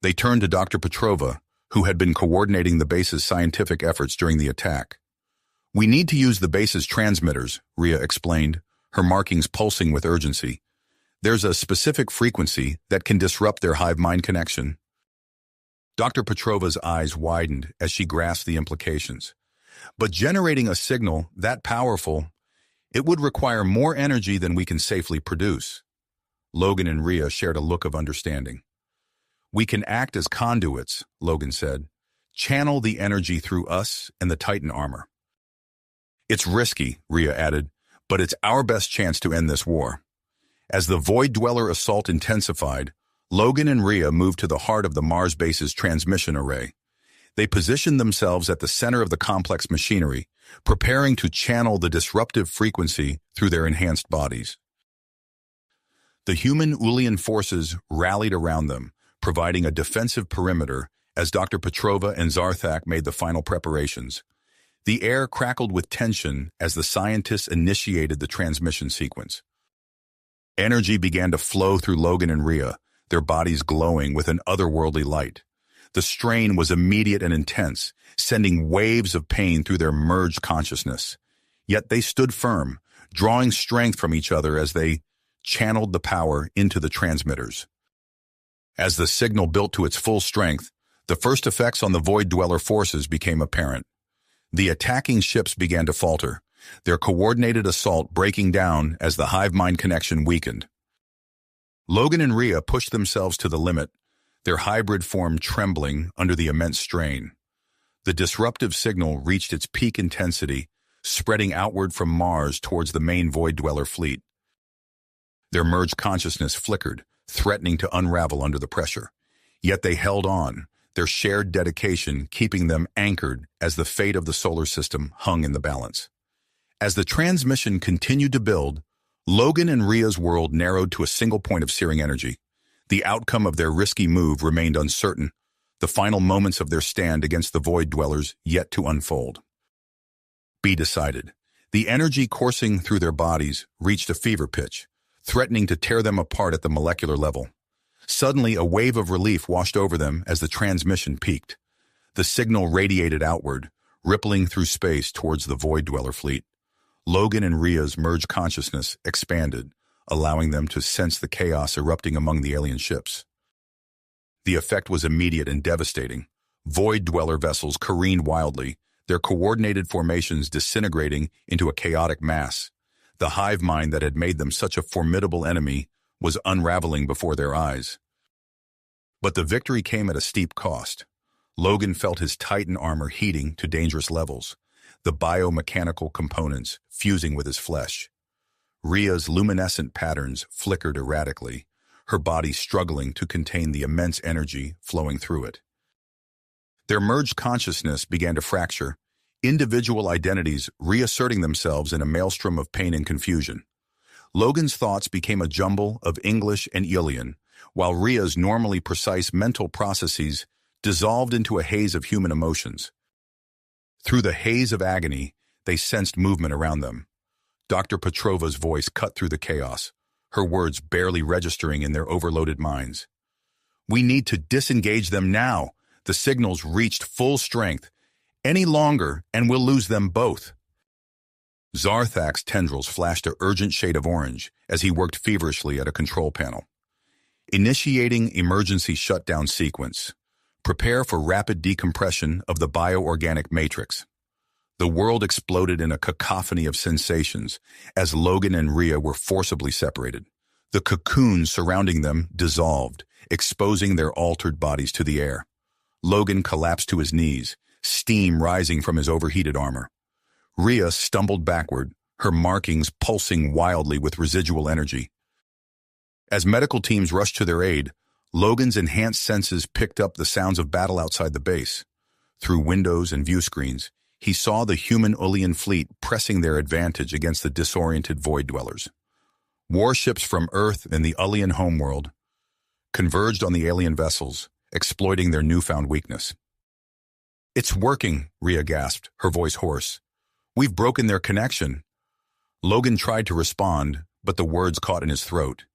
They turned to Dr. Petrova, who had been coordinating the base's scientific efforts during the attack. "We need to use the base's transmitters," Ria explained, her markings pulsing with urgency. "There's a specific frequency that can disrupt their hive-mind connection." Dr. Petrova's eyes widened as she grasped the implications. But generating a signal that powerful, it would require more energy than we can safely produce. Logan and Ria shared a look of understanding. "We can act as conduits," Logan said. "Channel the energy through us and the Titan armor." "It's risky," Ria added, "but it's our best chance to end this war." As the Void Dweller assault intensified, Logan and Ria moved to the heart of the Mars base's transmission array. They positioned themselves at the center of the complex machinery, preparing to channel the disruptive frequency through their enhanced bodies. The human Ulian forces rallied around them, providing a defensive perimeter as Dr. Petrova and Zarthak made the final preparations. The air crackled with tension as the scientists initiated the transmission sequence. Energy began to flow through Logan and Ria, their bodies glowing with an otherworldly light. The strain was immediate and intense, sending waves of pain through their merged consciousness. Yet they stood firm, drawing strength from each other as they channeled the power into the transmitters. As the signal built to its full strength, the first effects on the Void Dweller forces became apparent. The attacking ships began to falter, their coordinated assault breaking down as the hive-mind connection weakened. Logan and Rhea pushed themselves to the limit, their hybrid form trembling under the immense strain. The disruptive signal reached its peak intensity, spreading outward from Mars towards the main Void Dweller fleet. Their merged consciousness flickered, threatening to unravel under the pressure. Yet they held on, their shared dedication keeping them anchored as the fate of the solar system hung in the balance. As the transmission continued to build, Logan and Rhea's world narrowed to a single point of searing energy. The outcome of their risky move remained uncertain, the final moments of their stand against the Void Dwellers yet to unfold. Be decided. The energy coursing through their bodies reached a fever pitch, threatening to tear them apart at the molecular level. Suddenly, a wave of relief washed over them as the transmission peaked. The signal radiated outward, rippling through space towards the Void Dweller fleet. Logan and Rhea's merged consciousness expanded, allowing them to sense the chaos erupting among the alien ships. The effect was immediate and devastating. Void Dweller vessels careened wildly, their coordinated formations disintegrating into a chaotic mass. The hive mind that had made them such a formidable enemy was unraveling before their eyes. But the victory came at a steep cost. Logan felt his Titan armor heating to dangerous levels, the biomechanical components fusing with his flesh. Rhea's luminescent patterns flickered erratically, her body struggling to contain the immense energy flowing through it. Their merged consciousness began to fracture, individual identities reasserting themselves in a maelstrom of pain and confusion. Logan's thoughts became a jumble of English and Aeolian, while Rhea's normally precise mental processes dissolved into a haze of human emotions. Through the haze of agony, they sensed movement around them. Dr. Petrova's voice cut through the chaos, her words barely registering in their overloaded minds. "We need to disengage them now. The signals reached full strength. Any longer, and we'll lose them both." Zarthak's tendrils flashed an urgent shade of orange as he worked feverishly at a control panel. Initiating emergency shutdown sequence. Prepare for rapid decompression of the bioorganic matrix. The world exploded in a cacophony of sensations as Logan and Rhea were forcibly separated. The cocoon surrounding them dissolved, exposing their altered bodies to the air. Logan collapsed to his knees, steam rising from his overheated armor. Rhea stumbled backward, her markings pulsing wildly with residual energy. As medical teams rushed to their aid, Logan's enhanced senses picked up the sounds of battle outside the base. Through windows and view screens, he saw the human Ulian fleet pressing their advantage against the disoriented Void Dwellers. Warships from Earth and the Ulian homeworld converged on the alien vessels, exploiting their newfound weakness. "It's working," Rhea gasped, her voice hoarse. "We've broken their connection." Logan tried to respond, but the words caught in his throat.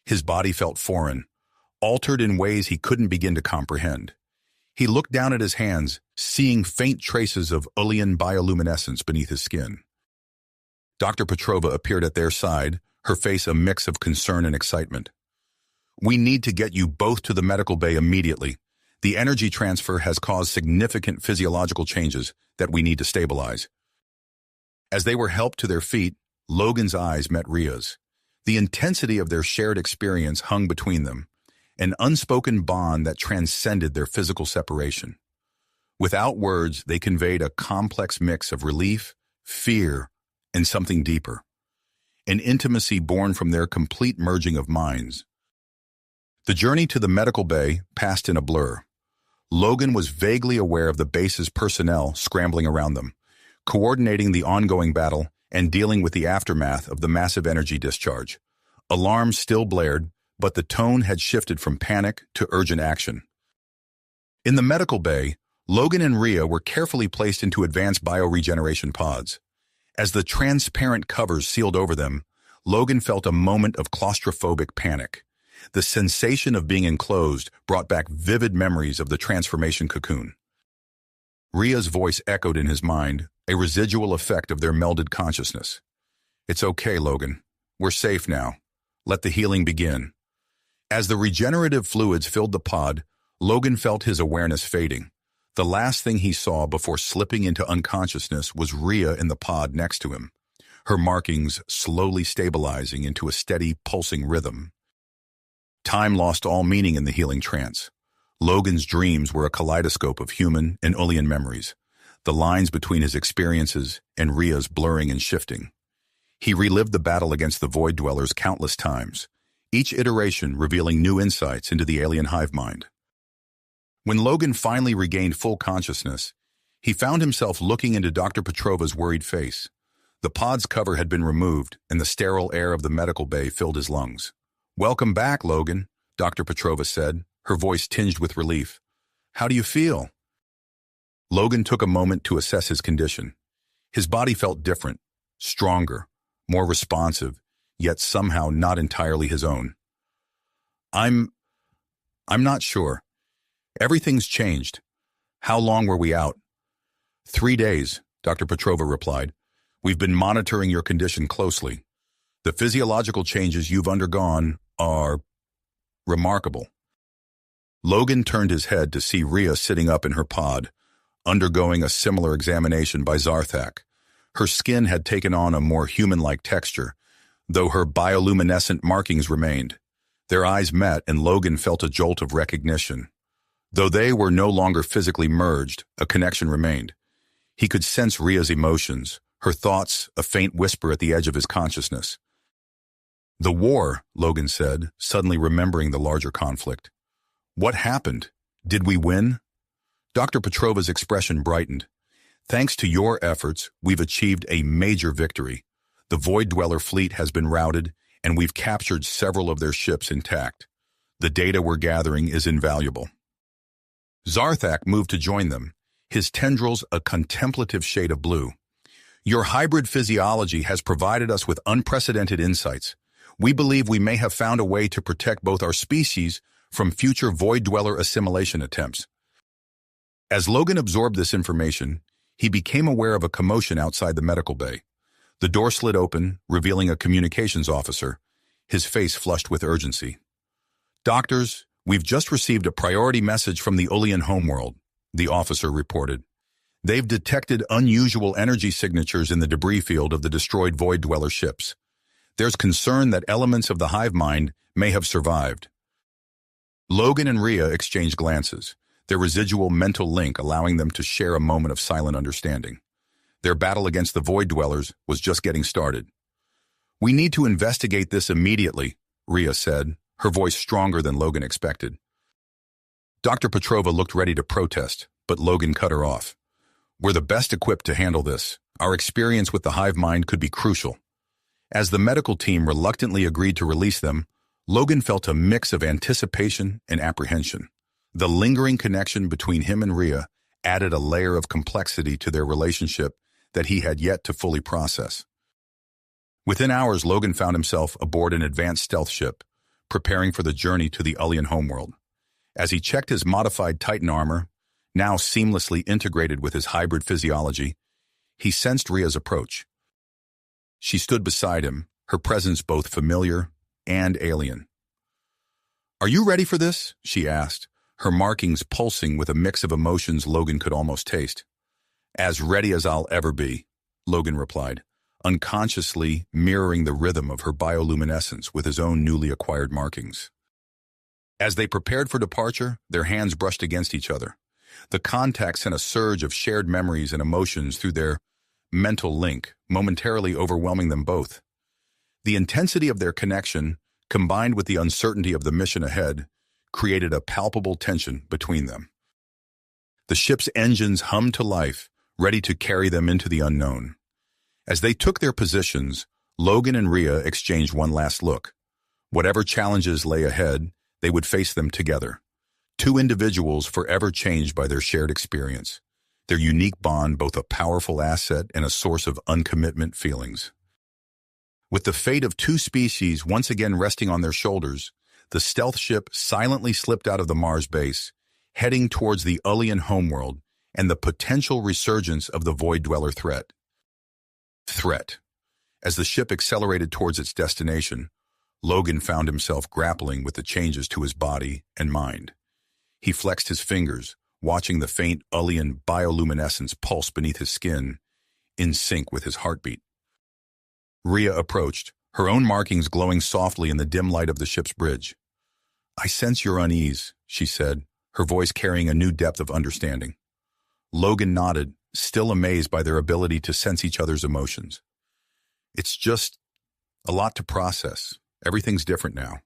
His body felt foreign, altered in ways he couldn't begin to comprehend. He looked down at his hands, seeing faint traces of Ulian bioluminescence beneath his skin. Dr. Petrova appeared at their side, her face a mix of concern and excitement. "We need to get you both to the medical bay immediately. The energy transfer has caused significant physiological changes that we need to stabilize." As they were helped to their feet, Logan's eyes met Rhea's. The intensity of their shared experience hung between them, an unspoken bond that transcended their physical separation. Without words, they conveyed a complex mix of relief, fear, and something deeper. An intimacy born from their complete merging of minds. The journey to the medical bay passed in a blur. Logan was vaguely aware of the base's personnel scrambling around them, coordinating the ongoing battle and dealing with the aftermath of the massive energy discharge. Alarms still blared, but the tone had shifted from panic to urgent action. In the medical bay, Logan and Rhea were carefully placed into advanced bioregeneration pods. As the transparent covers sealed over them, Logan felt a moment of claustrophobic panic. The sensation of being enclosed brought back vivid memories of the transformation cocoon. Rhea's voice echoed in his mind, a residual effect of their melded consciousness. "It's okay, Logan. We're safe now. Let the healing begin." As the regenerative fluids filled the pod, Logan felt his awareness fading. The last thing he saw before slipping into unconsciousness was Rhea in the pod next to him, her markings slowly stabilizing into a steady, pulsing rhythm. Time lost all meaning in the healing trance. Logan's dreams were a kaleidoscope of human and Ulian memories, the lines between his experiences and Rhea's blurring and shifting. He relived the battle against the Void Dwellers countless times, each iteration revealing new insights into the alien hive mind. When Logan finally regained full consciousness, he found himself looking into Dr. Petrova's worried face. The pod's cover had been removed, and the sterile air of the medical bay filled his lungs. "Welcome back, Logan," Dr. Petrova said, her voice tinged with relief. "How do you feel?" Logan took a moment to assess his condition. His body felt different, stronger, more responsive, yet somehow not entirely his own. I'm not sure. Everything's changed. How long were we out?" 3 days, Dr. Petrova replied. "We've been monitoring your condition closely. The physiological changes you've undergone are remarkable." Logan turned his head to see Rhea sitting up in her pod, undergoing a similar examination by Zarthak. Her skin had taken on a more human-like texture, though her bioluminescent markings remained. Their eyes met, and Logan felt a jolt of recognition. Though they were no longer physically merged, a connection remained. He could sense Rhea's emotions, her thoughts, a faint whisper at the edge of his consciousness. "The war," Logan said, suddenly remembering the larger conflict. "What happened? Did we win?" Dr. Petrova's expression brightened. "Thanks to your efforts, we've achieved a major victory. The Void Dweller fleet has been routed, and we've captured several of their ships intact. The data we're gathering is invaluable." Zarthak moved to join them, his tendrils a contemplative shade of blue. "Your hybrid physiology has provided us with unprecedented insights. We believe we may have found a way to protect both our species from future Void Dweller assimilation attempts." As Logan absorbed this information, he became aware of a commotion outside the medical bay. The door slid open, revealing a communications officer, his face flushed with urgency. "Doctors, we've just received a priority message from the Ulian homeworld," the officer reported. "They've detected unusual energy signatures in the debris field of the destroyed Void Dweller ships. There's concern that elements of the hive mind may have survived." Logan and Rhea exchanged glances, their residual mental link allowing them to share a moment of silent understanding. Their battle against the Void Dwellers was just getting started. "We need to investigate this immediately," Rhea said, her voice stronger than Logan expected. Dr. Petrova looked ready to protest, but Logan cut her off. "We're the best equipped to handle this. Our experience with the hive mind could be crucial." As the medical team reluctantly agreed to release them, Logan felt a mix of anticipation and apprehension. The lingering connection between him and Rhea added a layer of complexity to their relationship that he had yet to fully process. Within hours, Logan found himself aboard an advanced stealth ship, preparing for the journey to the Ulian homeworld. As he checked his modified Titan armor, now seamlessly integrated with his hybrid physiology, he sensed Rhea's approach. She stood beside him, her presence both familiar and alien. "Are you ready for this?" she asked, her markings pulsing with a mix of emotions Logan could almost taste. "As ready as I'll ever be," Logan replied, unconsciously mirroring the rhythm of her bioluminescence with his own newly acquired markings. As they prepared for departure, their hands brushed against each other. The contact sent a surge of shared memories and emotions through their mental link, momentarily overwhelming them both. The intensity of their connection, combined with the uncertainty of the mission ahead, created a palpable tension between them. The ship's engines hummed to life, ready to carry them into the unknown. As they took their positions, Logan and Rhea exchanged one last look. Whatever challenges lay ahead, they would face them together. Two individuals forever changed by their shared experience. Their unique bond both a powerful asset and a source of uncommitment feelings. With the fate of two species once again resting on their shoulders, the stealth ship silently slipped out of the Mars base, heading towards the Ulian homeworld and the potential resurgence of the Void Dweller threat. As the ship accelerated towards its destination, Logan found himself grappling with the changes to his body and mind. He flexed his fingers, watching the faint Ulian bioluminescence pulse beneath his skin, in sync with his heartbeat. Rhea approached, her own markings glowing softly in the dim light of the ship's bridge. I sense your unease, she said, her voice carrying a new depth of understanding. Logan nodded, still amazed by their ability to sense each other's emotions. It's just a lot to process. Everything's different now.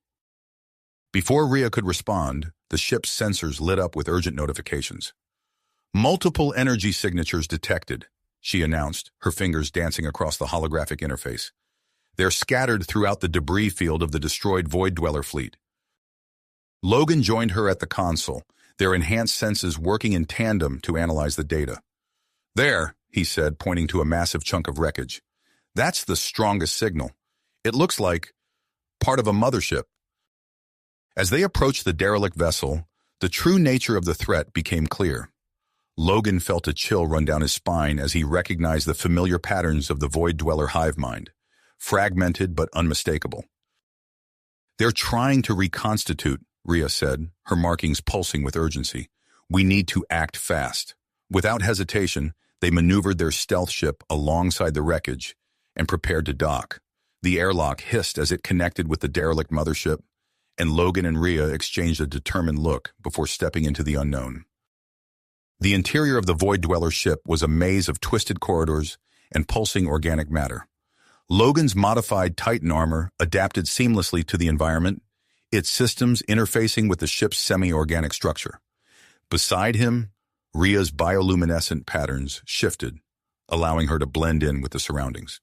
Before Rhea could respond, the ship's sensors lit up with urgent notifications. Multiple energy signatures detected, she announced, her fingers dancing across the holographic interface. They're scattered throughout the debris field of the destroyed Void Dweller fleet. Logan joined her at the console, their enhanced senses working in tandem to analyze the data. There, he said, pointing to a massive chunk of wreckage. That's the strongest signal. It looks like part of a mothership. As they approached the derelict vessel, the true nature of the threat became clear. Logan felt a chill run down his spine as he recognized the familiar patterns of the Void Dweller hive mind, fragmented but unmistakable. They're trying to reconstitute, Rhea said, her markings pulsing with urgency. We need to act fast. Without hesitation, they maneuvered their stealth ship alongside the wreckage and prepared to dock. The airlock hissed as it connected with the derelict mothership, and Logan and Rhea exchanged a determined look before stepping into the unknown. The interior of the Void Dweller ship was a maze of twisted corridors and pulsing organic matter. Logan's modified Titan armor adapted seamlessly to the environment, its systems interfacing with the ship's semi-organic structure. Beside him, Rhea's bioluminescent patterns shifted, allowing her to blend in with the surroundings.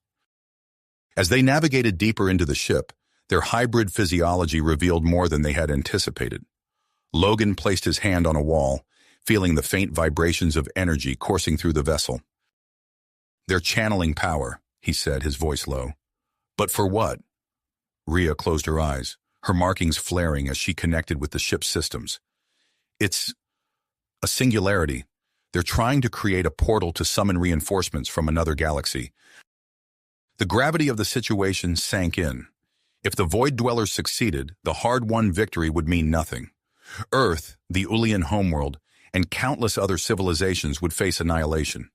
As they navigated deeper into the ship, their hybrid physiology revealed more than they had anticipated. Logan placed his hand on a wall, feeling the faint vibrations of energy coursing through the vessel. They're channeling power, he said, his voice low. But for what? Rhea closed her eyes, her markings flaring as she connected with the ship's systems. It's a singularity. They're trying to create a portal to summon reinforcements from another galaxy. The gravity of the situation sank in. If the Void Dwellers succeeded, the hard-won victory would mean nothing. Earth, the Ulian homeworld, and countless other civilizations would face annihilation.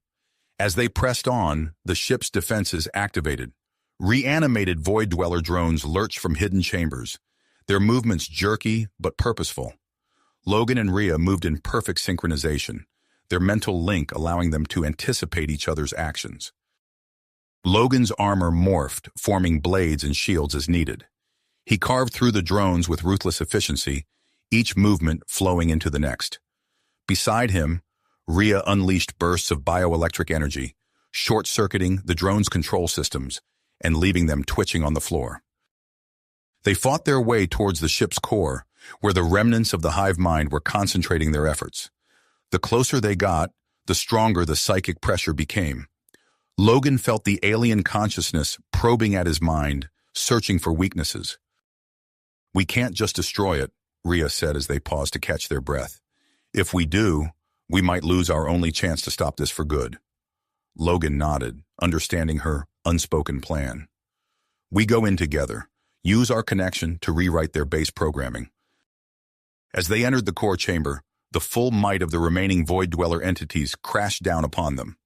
As they pressed on, the ship's defenses activated. Reanimated Void Dweller drones lurched from hidden chambers, their movements jerky but purposeful. Logan and Rhea moved in perfect synchronization, their mental link allowing them to anticipate each other's actions. Logan's armor morphed, forming blades and shields as needed. He carved through the drones with ruthless efficiency, each movement flowing into the next. Beside him, Rhea unleashed bursts of bioelectric energy, short-circuiting the drone's control systems and leaving them twitching on the floor. They fought their way towards the ship's core, where the remnants of the hive mind were concentrating their efforts. The closer they got, the stronger the psychic pressure became. Logan felt the alien consciousness probing at his mind, searching for weaknesses. We can't just destroy it, Rhea said as they paused to catch their breath. If we do, we might lose our only chance to stop this for good. Logan nodded, understanding her unspoken plan. We go in together, use our connection to rewrite their base programming. As they entered the core chamber, the full might of the remaining Void Dweller entities crashed down upon them.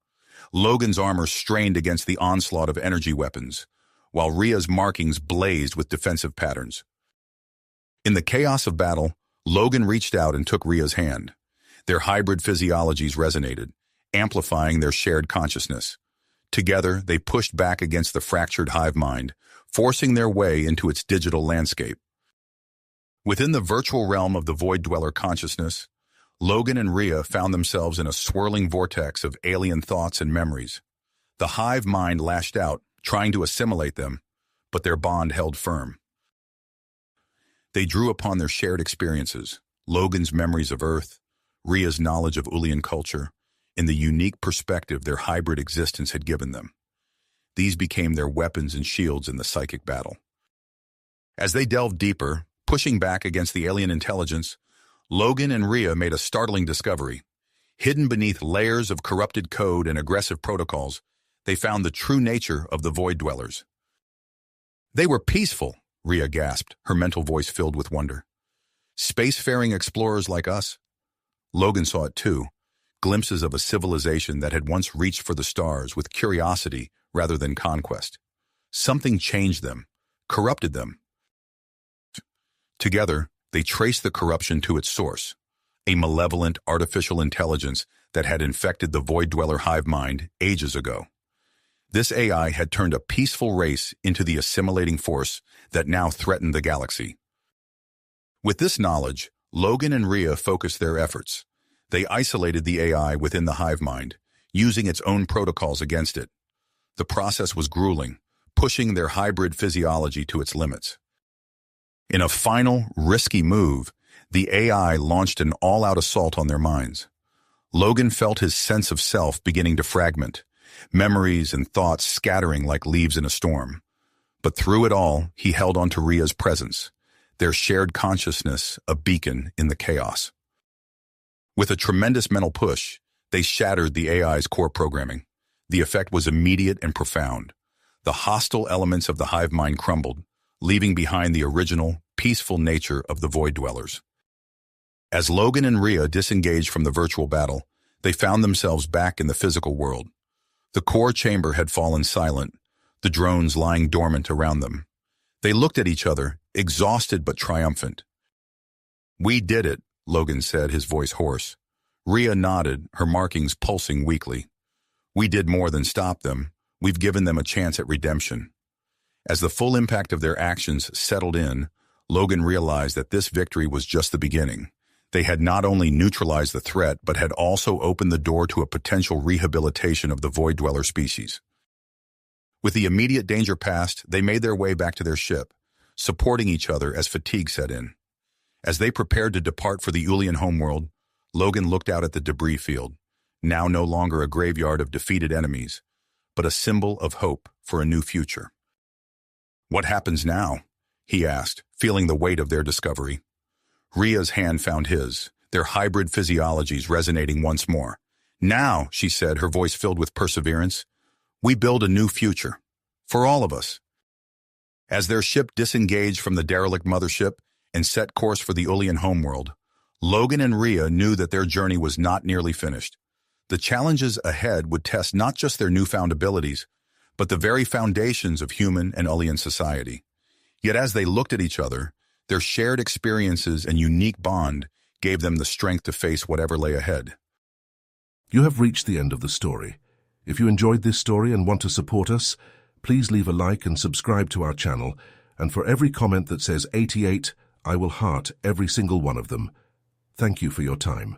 Logan's armor strained against the onslaught of energy weapons, while Rhea's markings blazed with defensive patterns. In the chaos of battle, Logan reached out and took Rhea's hand. Their hybrid physiologies resonated, amplifying their shared consciousness. Together, they pushed back against the fractured hive mind, forcing their way into its digital landscape. Within the virtual realm of the Void Dweller consciousness, Logan and Rhea found themselves in a swirling vortex of alien thoughts and memories. The hive mind lashed out, trying to assimilate them, but their bond held firm. They drew upon their shared experiences, Logan's memories of Earth, Rhea's knowledge of Ulian culture, and the unique perspective their hybrid existence had given them. These became their weapons and shields in the psychic battle. As they delved deeper, pushing back against the alien intelligence, Logan and Rhea made a startling discovery. Hidden beneath layers of corrupted code and aggressive protocols, they found the true nature of the Void Dwellers. They were peaceful, Rhea gasped, her mental voice filled with wonder. Spacefaring explorers like us? Logan saw it too, glimpses of a civilization that had once reached for the stars with curiosity rather than conquest. Something changed them, corrupted them. Together, They traced the corruption to its source, a malevolent artificial intelligence that had infected the Void Dweller hive mind ages ago. This AI had turned a peaceful race into the assimilating force that now threatened the galaxy. With this knowledge, Logan and Rhea focused their efforts. They isolated the AI within the hive mind, using its own protocols against it. The process was grueling, pushing their hybrid physiology to its limits. In a final, risky move, the AI launched an all-out assault on their minds. Logan felt his sense of self beginning to fragment, memories and thoughts scattering like leaves in a storm. But through it all, he held on to Rhea's presence, their shared consciousness a beacon in the chaos. With a tremendous mental push, they shattered the AI's core programming. The effect was immediate and profound. The hostile elements of the hive mind crumbled, leaving behind the original, peaceful nature of the Void Dwellers. As Logan and Rhea disengaged from the virtual battle, they found themselves back in the physical world. The core chamber had fallen silent, the drones lying dormant around them. They looked at each other, exhausted but triumphant. "We did it," Logan said, his voice hoarse. Rhea nodded, her markings pulsing weakly. "We did more than stop them. We've given them a chance at redemption." As the full impact of their actions settled in, Logan realized that this victory was just the beginning. They had not only neutralized the threat, but had also opened the door to a potential rehabilitation of the Void Dweller species. With the immediate danger past, they made their way back to their ship, supporting each other as fatigue set in. As they prepared to depart for the Ulian homeworld, Logan looked out at the debris field, now no longer a graveyard of defeated enemies, but a symbol of hope for a new future. "What happens now?" he asked, feeling the weight of their discovery. Rhea's hand found his, their hybrid physiologies resonating once more. "Now," she said, her voice filled with perseverance, "we build a new future. For all of us." As their ship disengaged from the derelict mothership and set course for the Ulian homeworld, Logan and Rhea knew that their journey was not nearly finished. The challenges ahead would test not just their newfound abilities, but the very foundations of human and Ulian society. Yet as they looked at each other, their shared experiences and unique bond gave them the strength to face whatever lay ahead. You have reached the end of the story. If you enjoyed this story and want to support us, please leave a like and subscribe to our channel, and for every comment that says 88, I will heart every single one of them. Thank you for your time.